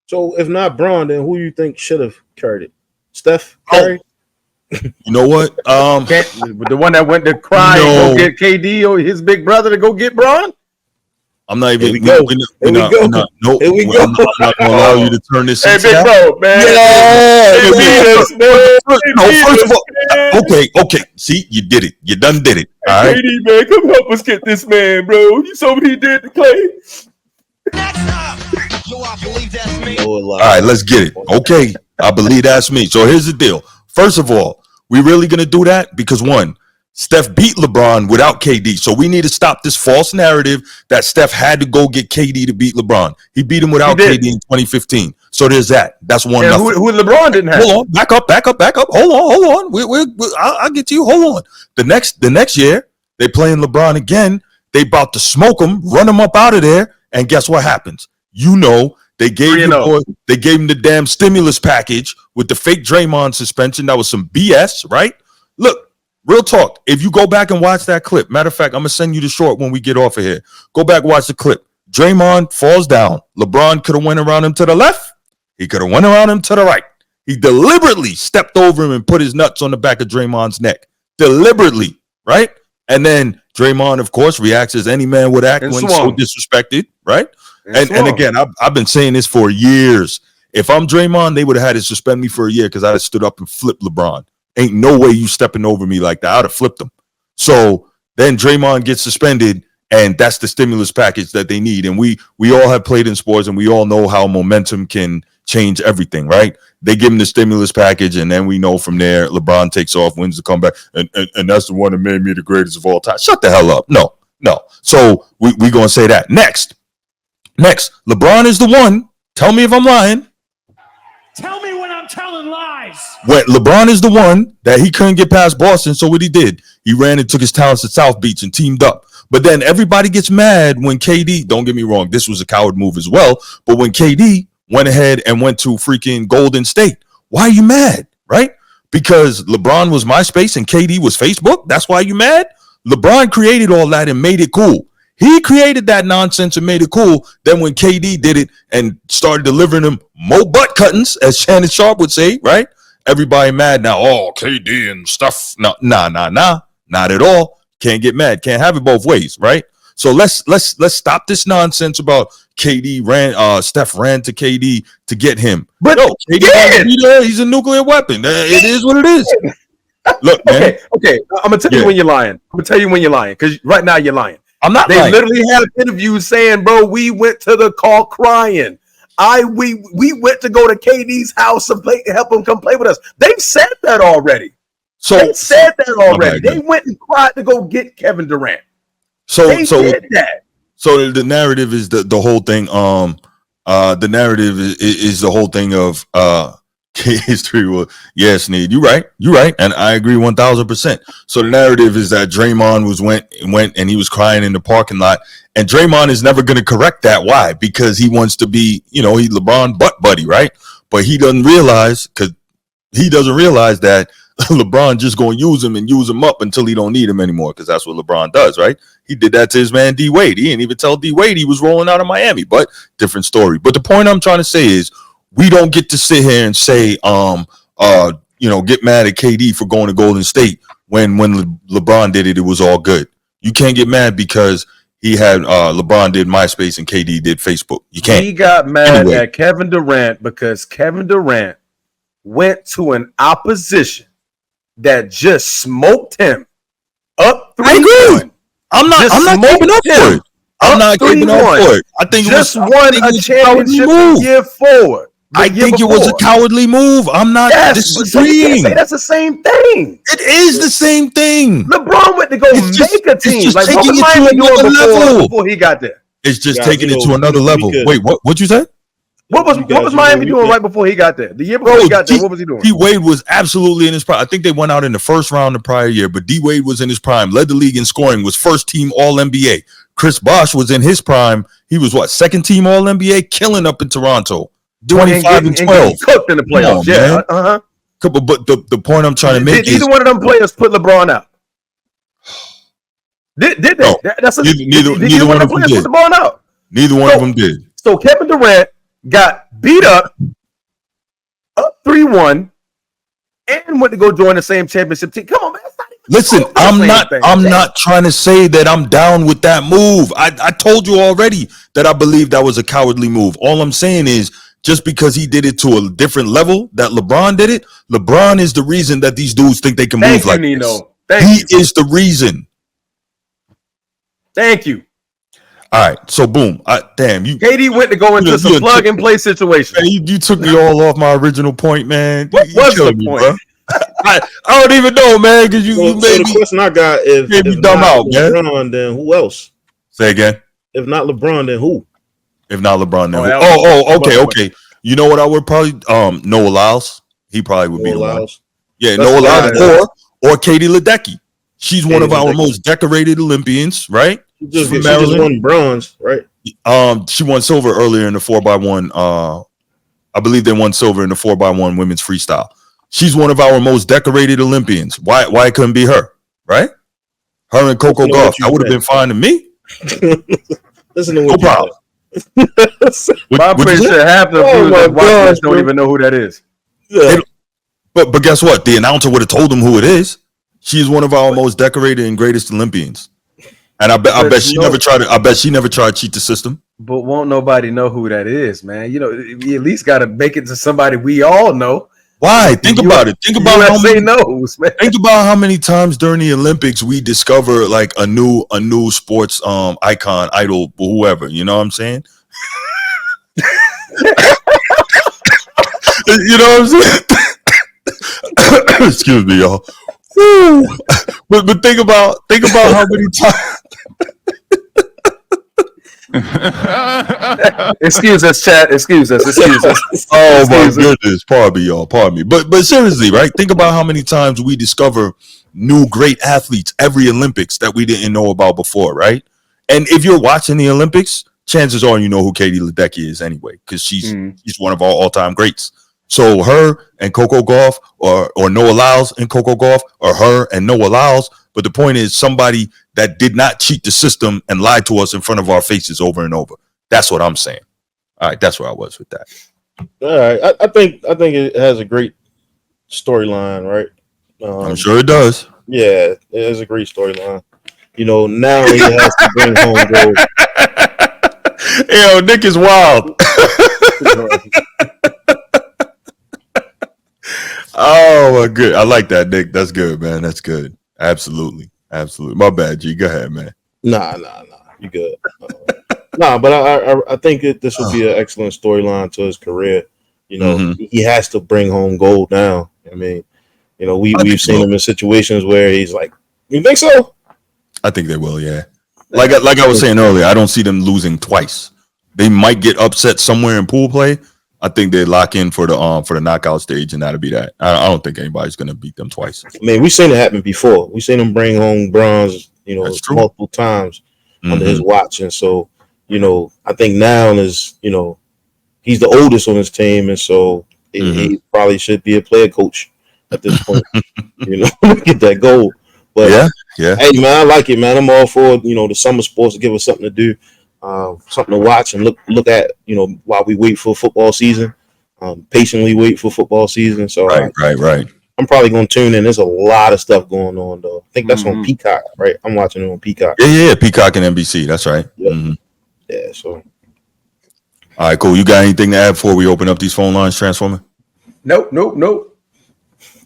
So if not Braun, then who you think should have carried it? Steph Curry? You know what? The one that went to cry and go get KD or his big brother to go get Braun? I'm not even. Here we I'm not going to allow you to turn this into big that. bro, man. First of all, okay. See, you did it. You done did it. All right. KD, man, come help us get this man, bro. You saw what he did to Clay. All right, let's get it. Okay, I believe that's me. So here's the deal. First of all, we really going to do that? Because one, Steph beat LeBron without KD. So we need to stop this false narrative that Steph had to go get KD to beat LeBron. He beat him without KD in 2015. So there's that. That's one. And who LeBron didn't have. Hold on. Back up. Hold on. I'll get to you. Hold on. The next year, they playing LeBron again. They about to smoke him, run him up out of there. And guess what happens? You know, they gave him the damn stimulus package with the fake Draymond suspension. That was some BS, right? Look, real talk. If you go back and watch that clip, matter of fact, I'm going to send you the short when we get off of here. Go back, watch the clip. Draymond falls down. LeBron could have went around him to the left. He could have went around him to the right. He deliberately stepped over him and put his nuts on the back of Draymond's neck. Deliberately, right? And then Draymond, of course, reacts as any man would act when so disrespected, right? And again, I've been saying this for years. If I'm Draymond, they would have had to suspend me for a year because I stood up and flipped LeBron. Ain't no way you stepping over me like that. I'd have flipped him. So then Draymond gets suspended, and that's the stimulus package that they need. And we all have played in sports, and we all know how momentum can change everything, right? They give him the stimulus package, and then we know from there, LeBron takes off, wins the comeback, and that's the one that made me the greatest of all time. Shut the hell up. No. So we going to say that. Next, LeBron is the one. Tell me if I'm lying. Tell me when I'm telling lies. When LeBron is the one that he couldn't get past Boston, so what he did, he ran and took his talents to South Beach and teamed up. But then everybody gets mad when KD, don't get me wrong, this was a coward move as well, but when KD went ahead and went to freaking Golden State, why are you mad, right? Because LeBron was MySpace and KD was Facebook? That's why you mad? LeBron created all that and made it cool. He created that nonsense and made it cool. Then when KD did it and started delivering them more butt cuttings, as Shannon Sharp would say, right? Everybody mad now. Oh, KD and stuff. No, nah, not at all. Can't get mad. Can't have it both ways, right? So let's stop this nonsense about KD ran. Steph ran to KD to get him. But no, KD he's a nuclear weapon. It is what it is. Look, man. Okay. I'm gonna tell you when you're lying. I'm gonna tell you when you're lying because right now you're lying. I'm not. They literally had interviews saying, "Bro, we went to the call crying. We went to go to KD's house and help him come play with us." They said that already. They said that already. They went and cried to go get Kevin Durant. They did that. So the narrative is the whole thing. The narrative is the whole thing of history. Well, yes, Sneed, you're right, and I agree 1,000%. So the narrative is that Draymond went and he was crying in the parking lot, and Draymond is never going to correct that. Why? Because he wants to be, he LeBron butt buddy, right? But he doesn't realize that LeBron just going to use him up until he don't need him anymore, because that's what LeBron does, right? He did that to his man D Wade. He didn't even tell D Wade he was rolling out of Miami, but different story. But the point I'm trying to say is, we don't get to sit here and say, get mad at KD for going to Golden State when LeBron did it, it was all good. You can't get mad because he had LeBron did MySpace and KD did Facebook. You can't. He got mad at Kevin Durant because Kevin Durant went to an opposition that just smoked him up 3-1. I'm not keeping up for it. I'm not keeping up for it. I think just won a championship the year forward. I think it was a cowardly move. I'm not disagreeing. Say that's the same thing. It is the same thing. LeBron went to go make a team. Like what was Miami doing before he got there? It's just taking it to another level. Wait, what you said? What was Miami doing right before he got there? The year before he got there, what was he doing? D Wade was absolutely in his prime. I think they went out in the first round the prior year, but D Wade was in his prime, led the league in scoring, was first team All NBA. Chris Bosh was in his prime. He was second team All NBA, killing up in Toronto. 25 and 12. Cooked in the playoffs. Yeah. But the point I'm trying to make is, either one of them players put LeBron out. Did they? No, neither one of them did. Put LeBron out. Neither one of them did. So Kevin Durant got beat up 3-1, and went to go join the same championship team. Come on, man. Listen, I'm not trying to say that I'm down with that move. I told you already that I believe that was a cowardly move. All I'm saying is, just because he did it to a different level that LeBron did it, LeBron is the reason that these dudes think they can move like this. He is the reason. Thank you. All right, so boom. Damn, you. KD went to go into some plug and play situation. Man, you took me all off my original point, man. What was the point? I don't even know, man, because you made me. The question I got is, if dumb out, LeBron, man. Then who else? Say again. If not LeBron, then who? If not LeBron, then okay. You know what I would probably Noah Lyles. He probably would be the one. Yeah, Noah Lyles or Katie Ledecky. She's one of our most decorated Olympians, right? She just won bronze, right? She won silver earlier in the 4x1. I believe they won silver in the 4x1 women's freestyle. She's one of our most decorated Olympians. Why it couldn't be her, right? Her and Coco Gauff. That would have been fine to me. Listen to what no problem. I'm pretty sure half the viewers that watch this don't even know who that is. Yeah. But guess what? The announcer would have told them who it is. She's one of our most decorated and greatest Olympians. And I bet she never tried to cheat the system. But won't nobody know who that is, man? You at least got to make it to somebody we all know. Why? Think about it. Think about how many times during the Olympics we discover like a new sports icon, idol, whoever. You know what I'm saying? You know what I'm saying? Excuse me, y'all. But think about how many times. Excuse us, chat. Excuse us. Oh my goodness, pardon me, y'all. Pardon me. But seriously, right? Think about how many times we discover new great athletes every Olympics that we didn't know about before, right? And if you're watching the Olympics, chances are you know who Katie Ledecky is anyway, because she's one of our all-time greats. So her and Coco Gauff, or Noah Lyles and Coco Gauff, or her and Noah Lyles. But the point is, somebody that did not cheat the system and lied to us in front of our faces over and over. That's what I'm saying. All right, that's where I was with that. All right, I think it has a great storyline, right? I'm sure it does. Yeah, it has a great storyline. You know, now he has to bring home gold. Yo, Nick is wild. Oh, my good. I like that, Nick. That's good, man. That's good. Absolutely. My bad, G. Go ahead, man. Nah. You good? But I think this will be an excellent storyline to his career. You know, he has to bring home gold now. I mean, you know, we've seen him in situations where he's like, "You think so?" I think they will. Yeah. Like I was saying earlier, I don't see them losing twice. They might get upset somewhere in pool play. I think they lock in for the knockout stage, and that'll be that. I don't think anybody's gonna beat them twice. I mean, we've seen it happen before. We've seen him bring home bronze, you know, multiple times under his watch, and so, you know, I think now is, you know, he's the oldest on his team, and so he probably should be a player coach at this point. You know, get that goal. But yeah. Hey, man, I like it, man. I'm all for, you know, the summer sports to give us something to do. Something to watch and look at, you know, while we wait for football season. Patiently wait for football season. So right. I'm probably going to tune in. There's a lot of stuff going on, though. I think that's on Peacock, right? I'm watching it on Peacock. Yeah, Peacock and NBC. That's right. Yep. Yeah. So. All right, cool. You got anything to add before we open up these phone lines, Transformer? Nope.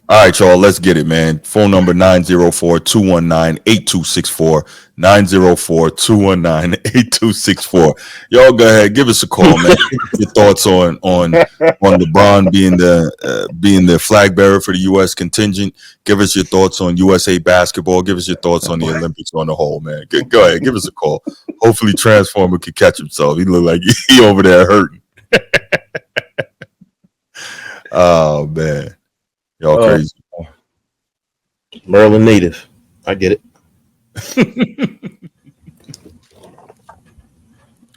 All right, y'all, let's get it, man. Phone number 904-219-8264. 904-219-8264. Y'all go ahead, give us a call, man. Your thoughts on LeBron being the flag bearer for the U.S. contingent. Give us your thoughts on USA basketball. Give us your thoughts on the Olympics on the whole, man. Go ahead, give us a call. Hopefully, Transformer can catch himself. He look like he over there hurting. Oh man. Y'all crazy. Maryland native. I get it.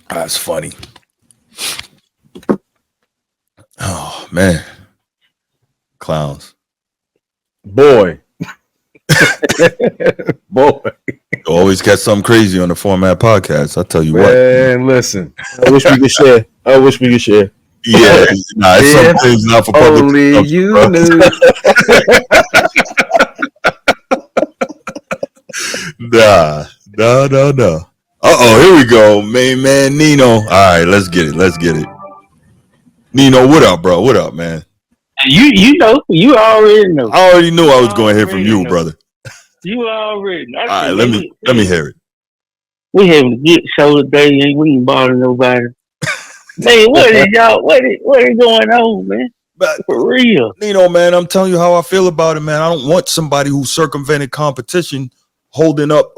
That's funny. Oh, man. Clowns. Boy. Always catch something crazy on the Format Podcast. I tell you what. Man, listen. I wish we could share. Yeah, it's some things not for public. Only you knew. No. Here we go, man. Nino. All right, let's get it. Nino, what up, bro? What up, man? You know, you already know. I already knew I was going to hear from you, brother. You already know. All right, let me hear it. We having a good show today, and we ain't bothering nobody. Man, what is going on, man? But, for real, Nino, man, I'm telling you how I feel about it, man. I don't want somebody who circumvented competition holding up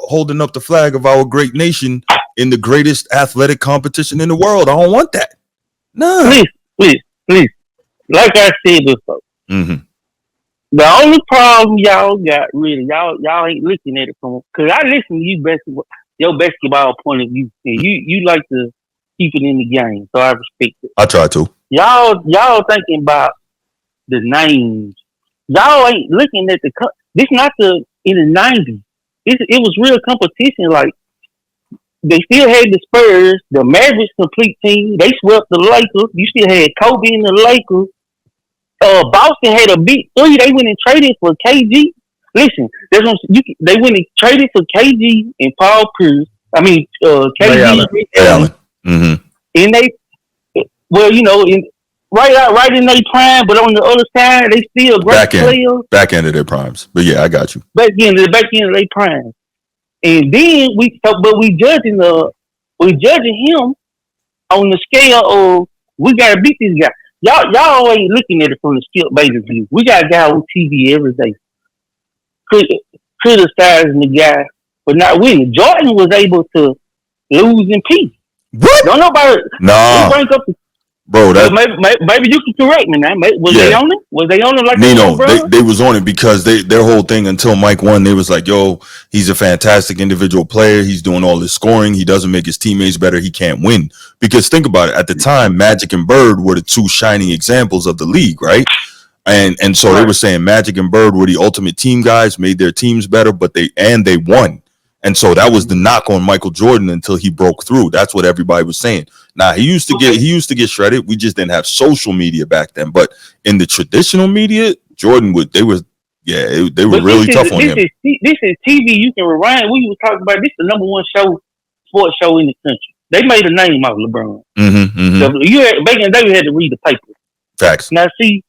the flag of our great nation in the greatest athletic competition in the world. I don't want that. No. Please. Like I said before, the only problem y'all got, really, y'all ain't looking at it from, because I listen to you your basketball point of view, and you like to keep it in the game, so I respect it. I try to. Y'all thinking about the names. Y'all ain't looking at this. Not in the 90s. It was real competition. Like, they still had the Spurs, the Mavericks complete team. They swept the Lakers. You still had Kobe in the Lakers. Boston had a big three. They went and traded for KG. Listen, they went and traded for KG and Paul Pierce. I mean, KG and Rick Allen. And they, well, you know, right in their prime, but on the other side, they still great players. Back end of their primes. But yeah, I got you. Back end of their prime. And then we judging him on the scale of, we gotta beat this guy. Y'all ain't looking at it from the Skip Bayless view. We got a guy on TV every day criticizing the guy but not winning. Jordan was able to lose in peace. What? Don't nobody. No. Bro, So that maybe you can correct me now. Was they on it? Was they on it like Nino, LeBron? they was on it because their whole thing until Mike won, they was like, yo, he's a fantastic individual player. He's doing all this scoring. He doesn't make his teammates better. He can't win. Because think about it. At the time, Magic and Bird were the two shining examples of the league, right? And so they were saying Magic and Bird were the ultimate team guys, made their teams better, but they won. And so that was the knock on Michael Jordan until he broke through. That's what everybody was saying. Now he used to get shredded. We just didn't have social media back then. But in the traditional media, Jordan they were really tough on him. This is TV. You can rewind. We were talking about this. The number one sports show in the country. They made a name out of LeBron. Back in the day, we had to read the paper. Facts. Now see,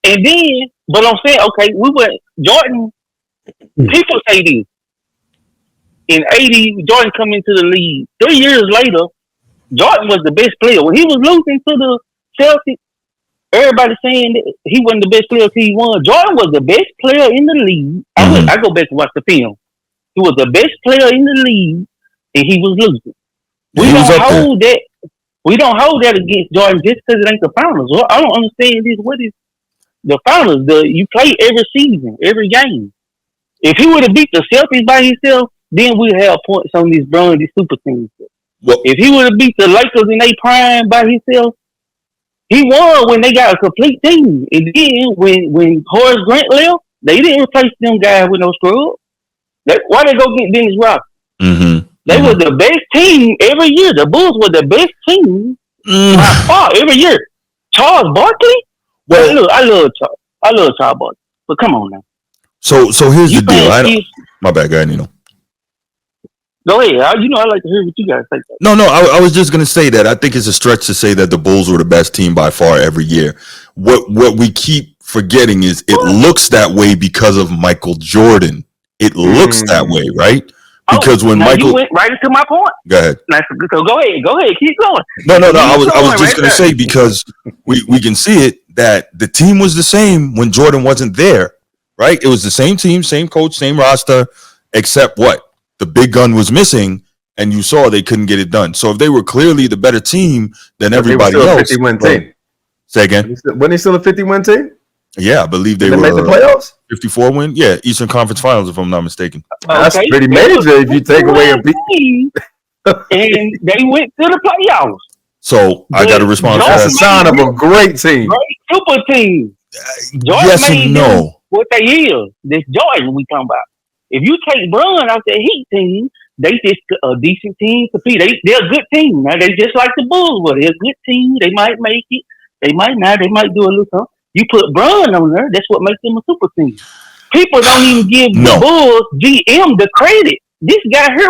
and then, but I'm saying, okay, we went Jordan. People say this. In 80, Jordan come into the league. 3 years later, Jordan was the best player. When he was losing to the Celtics, everybody saying that he wasn't the best player till he won. Jordan was the best player in the league. I go back and watch the film. He was the best player in the league, and he was losing. We don't hold that against Jordan just because it ain't the finals. Well, I don't understand this. What is the finals? You play every season, every game. If he would have beat the Celtics by himself, then we have points on this Bron, this super team. Well, if he would have beat the Lakers in their prime by himself, he won when they got a complete team. And then when Horace Grant left, they didn't replace them guys with no scrub. Why they go get Dennis Rodman? They were the best team every year. The Bulls were the best team by far every year. Charles Barkley? Well, I love Charles Barkley. But come on now. So here's the deal. My bad, guy, Nino. Go ahead. I like to hear what you guys think. No, I was just going to say that I think it's a stretch to say that the Bulls were the best team by far every year. What we keep forgetting is it looks that way because of Michael Jordan. It looks that way, right? Because when Michael, you went right into my point. Go ahead. So go ahead, keep going. No. I was just going to say because we can see it that the team was the same when Jordan wasn't there, right? It was the same team, same coach, same roster, except what? The big gun was missing, and you saw they couldn't get it done. So if they were clearly the better team than everybody else, 50-win team. Say again. Wasn't he still a 50-win team? Yeah, I believe they made the playoffs. 54 win. Yeah, Eastern Conference Finals, if I'm not mistaken. That's pretty major if you take away a beat. And they went to the playoffs. So I got to respond to that. That's a sign of a great team. Great super team. Yes and no. What they is. This Jordan we talking about. If you take Bron out that Heat team, they just a decent team to compete. They're a good team. Now they just like the Bulls were. They're a good team. They might make it. They might not. They might do a little something. You put Bron on there, that's what makes them a super team. People don't even give the Bulls GM the credit. This guy here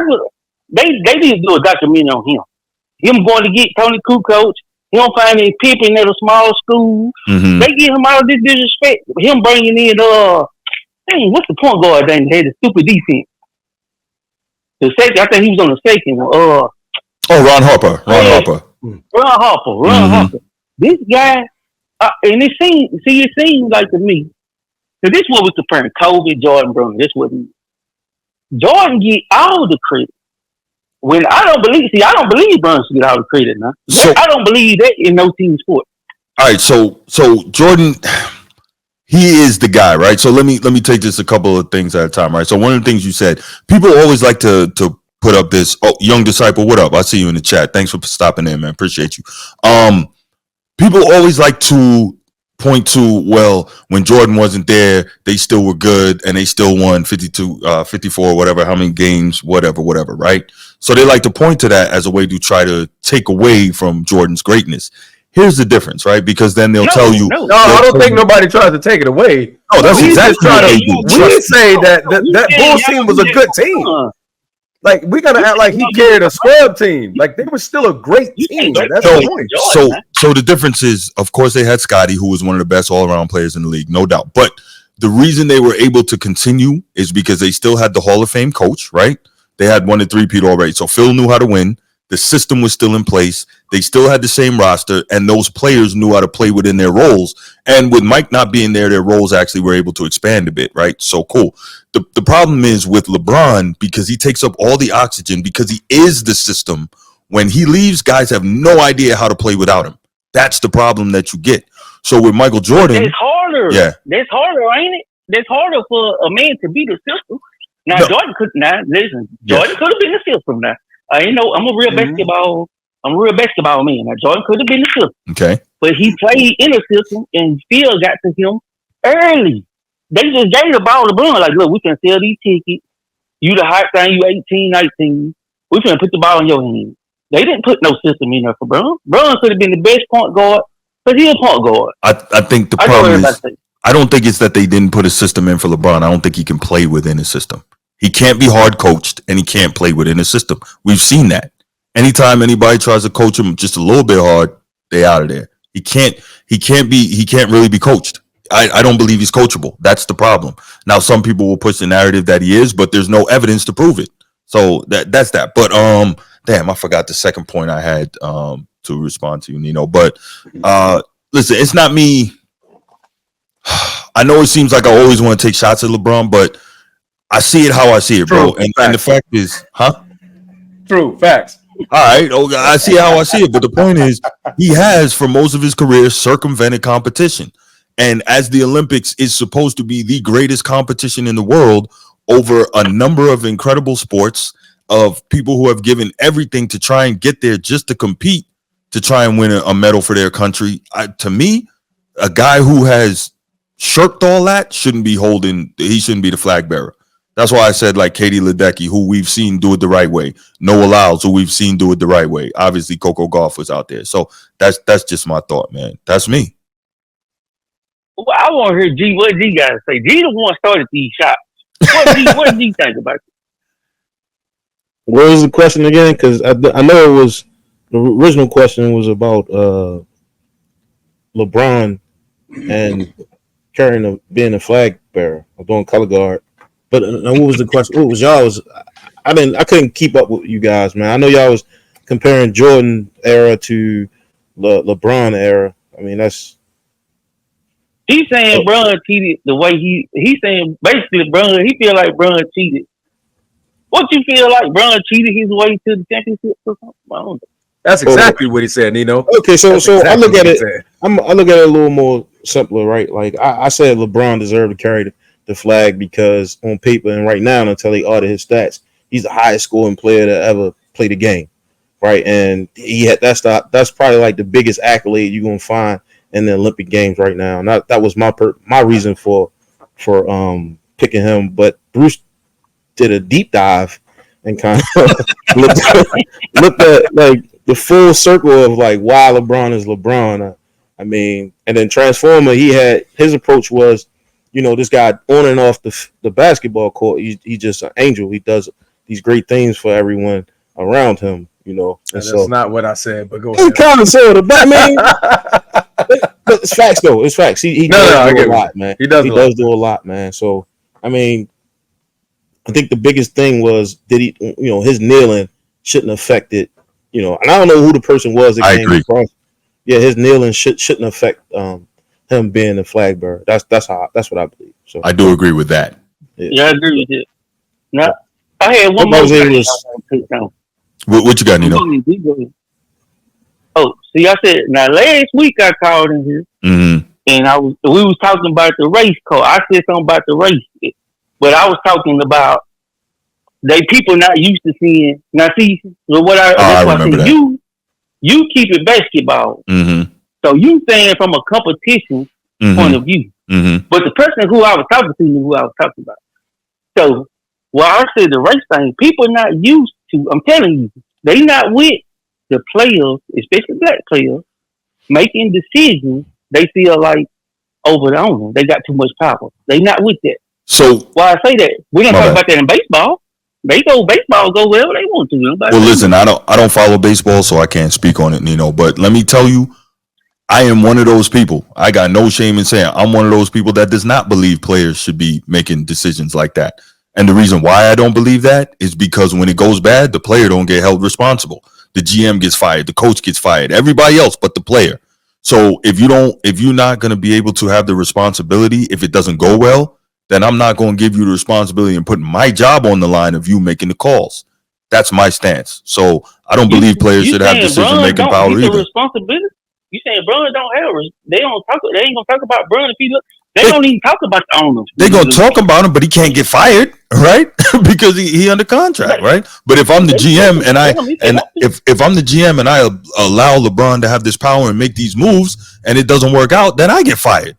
they need to do a documentary on him. Him going to get Tony Kukoc. Him finding Pippen at a small school. They give him all this disrespect. Him bringing in what's the point guard that had a stupid defense? The second, I think he was on the second one. Ron Harper. Ron Harper. This guy, and it seems like to me, so this is what we're comparing Kobe, Jordan, Bron. This what Jordan get all the credit. When I don't believe Bron should get all the credit now. I don't believe that in no team sport. All right, so Jordan, he is the guy, right? So let me take this a couple of things at a time, right? So one of the things you said, people always like to put up this, young disciple, what up? I see you in the chat. Thanks for stopping in, man. Appreciate you. People always like to point to, well, when Jordan wasn't there, they still were good and they still won 52, 54, whatever, how many games, whatever, right? So they like to point to that as a way to try to take away from Jordan's greatness. Here's the difference, right? Because then they'll tell you. No, I don't think nobody tries to take it away. No, that's exactly what they do. We say that Bulls team was a good team. Like, we gotta act like he carried a scrub team. Like, they were still a great team. That's the point. So the difference is, of course, they had Scottie, who was one of the best all-around players in the league, no doubt. But the reason they were able to continue is because they still had the Hall of Fame coach, right? They had won a three-peat already. So Phil knew how to win. The system was still in place. They still had the same roster, and those players knew how to play within their roles. And with Mike not being there, their roles actually were able to expand a bit, right? So cool. The problem is with LeBron, because he takes up all the oxygen, because he is the system. When he leaves, guys have no idea how to play without him. That's the problem that you get. So with Michael Jordan, That's harder. Yeah. That's harder, ain't it? That's harder for a man to beat the system. Now, No. Jordan could. Now, listen, Yeah. Jordan could have been the system. Now, I'm a real basketball. I'm a real basketball man. Now, Jordan could have been the system, Okay. but he played in the system and still got to him early. They just gave the ball to LeBron. Like, look, we can sell these tickets. You the hot thing. You 18, 19. We can put the ball in your hand. They didn't put no system in there for Bron. Bron could have been the best point guard, but he's a point guard. I think the problem is, I don't think it's that they didn't put a system in for LeBron. I don't think he can play within a system. He can't be hard coached and he can't play within a system. We've seen that. Anytime anybody tries to coach him just a little bit hard, they out of there. He can't really be coached. I don't believe he's coachable. That's the problem. Now, some people will push the narrative that he is, but there's no evidence to prove it. So that's that. But damn, I forgot the second point I had to respond to, Nino. But listen, it's not me. I know it seems like I always want to take shots at LeBron, but I see it how I see it, bro. And the fact is, True, facts. All right, I see how I see it. But the point is, he has, for most of his career, circumvented competition. And as the Olympics is supposed to be the greatest competition in the world over a number of incredible sports of people who have given everything to try and get there just to compete, to try and win a medal for their country. To me, a guy who has shirked all that shouldn't be the flag bearer. That's why I said like Katie Ledecky, who we've seen do it the right way. Noah Lyles, who we've seen do it the right way. Obviously, Coco Gauff was out there. So that's just my thought, man. That's me. Well, I want to hear G. What G got to say? G the one started these shots. What G think about it? What was the question again? Because I know it was the original question was about LeBron and being a flag bearer or doing color guard. But what was the question? What was y'all? I couldn't keep up with you guys, man. I know y'all was comparing Jordan era to LeBron era. I mean, that's. He's saying Bron cheated the way he's saying basically Bron. He feel like Bron cheated. What you feel like Bron cheated his way to the championship or something? I don't know. That's exactly what he said, Nino. Okay, so I look at it. I look at it a little more simpler, right? Like I said, LeBron deserved to carry the flag because on paper and right now, until they audit his stats, he's the highest scoring player to ever play the game, right? And that's probably like the biggest accolade you're gonna find in the Olympic Games right now. And that was my reason for picking him. But Bruce did a deep dive and kind of looked at like the full circle of like why LeBron is LeBron. I mean, and then Transformer, his approach was, this guy on and off the basketball court, he's just an angel. He does these great things for everyone around him, That's not what I said, but go ahead. Kind of sort of, but I mean, but it's facts though. It's facts. He does do a lot, man. He does do a lot, man. So, I mean, I think the biggest thing was his kneeling shouldn't affect it, and I don't know who the person was that came across. Yeah, his kneeling shouldn't affect him being the flag bearer. That's what I believe. So I do agree with that. Yeah, I agree with it. Now, I had one more thing. What you got, Nino? Oh, see, I said now last week I called in here, and we was talking about the race car. I said something about the race, but I was talking about people not used to seeing. Now, see, I remember that. You keep it basketball, so you saying from a competition point of view, but the person who I was talking to knew who I was talking about. So, I said the race thing, people not used to. I'm telling you, they not with the players, especially black players, making decisions they feel like over the owner. They got too much power. They not with that. So why I say that? We don't talk about that in baseball. Baseball go wherever they want to. Well, listen, I don't follow baseball, so I can't speak on it, Nino. But let me tell you, I am one of those people. I got no shame in saying I'm one of those people that does not believe players should be making decisions like that. And the reason why I don't believe that is because when it goes bad, the player don't get held responsible. The GM gets fired, the coach gets fired, everybody else but the player. So if you're not going to be able to have the responsibility if it doesn't go well, then I'm not going to give you the responsibility and put my job on the line of you making the calls. That's my stance. So I don't believe players should have decision-making power either. Responsibility? You saying Bron don't have it? They don't talk. They ain't gonna talk about Bron if he look. They don't even talk about the owners. They're gonna talk about him, but he can't get fired, right? Because he under contract, right? But if I'm the GM and if I'm the GM and I allow LeBron to have this power and make these moves, and it doesn't work out, then I get fired.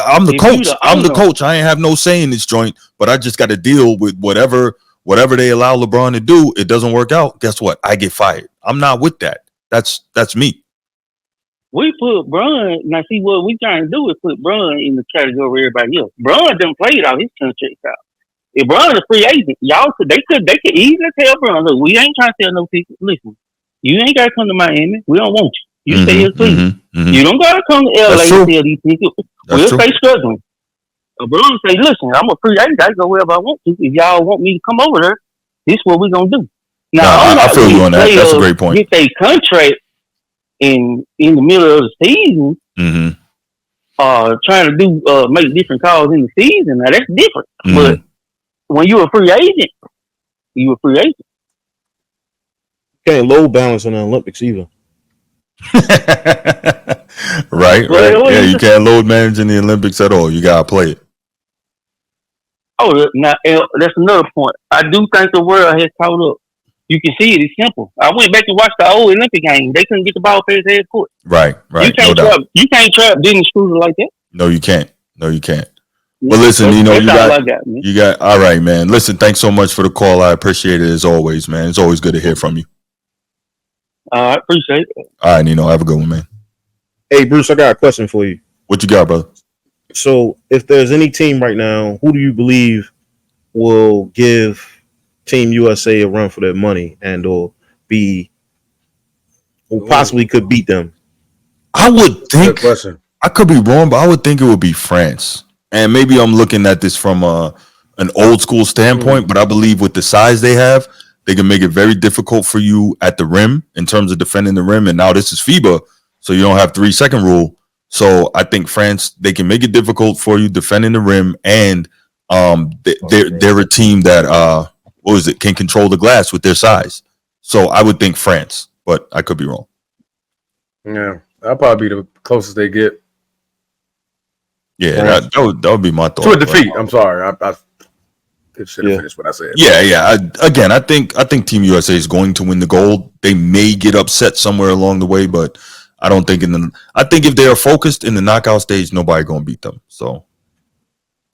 I'm the coach. I'm the coach. I ain't have no say in this joint, but I just got to deal with whatever they allow LeBron to do. It doesn't work out. Guess what? I get fired. I'm not with that. That's me. We put Bron. Now, see what we trying to do is put Bron in the category of everybody else. Bron done played all his contracts out. If Bron is a free agent, they could easily tell Bron, look, we ain't trying to sell no tickets. Listen, you ain't got to come to Miami. We don't want you. You stay here, please. You don't got to come to LA to sell these tickets. We'll stay struggling. Bron say, listen, I'm a free agent. I can go wherever I want to. If y'all want me to come over there, this is what we're gonna do. Now, I feel you on that. That's a great point. Get a contract in the middle of the season, trying to do make different calls in the season. Now that's different. But when you're a free agent, you a free agent. Can't low balance in the Olympics either. right. Yeah, you can't load manage in the Olympics at all. You gotta play it. Oh, now that's another point. I do think the world has caught up. You can see it. It's simple. I went back and watched the old Olympic game. They couldn't get the ball past half court. Right. You can't trap Dennis Schroeder like that. No, you can't. Well, listen, you got all right, man. Listen, thanks so much for the call. I appreciate it as always, man. It's always good to hear from you. I appreciate it. All right, Nino, have a good one, man. Hey, Bruce, I got a question for you. What you got, brother? So, if there's any team right now, who do you believe will give Team USA a run for their money and or possibly could beat them? I would think. I could be wrong, but I would think it would be France. And maybe I'm looking at this from an old school standpoint, but I believe with the size they have, they can make it very difficult for you at the rim in terms of defending the rim. And now this is FIBA, so you don't have 3-second rule. So I think France, they can make it difficult for you defending the rim, and they're a team that can control the glass with their size. So I would think France, but I could be wrong. Yeah, that'll probably be the closest they get. Yeah, that would be my thought. To a defeat. I'm sorry, I should have finished what I said. Yeah. I think Team USA is going to win the gold. They may get upset somewhere along the way, but I don't think I think if they are focused in the knockout stage, nobody gonna beat them. So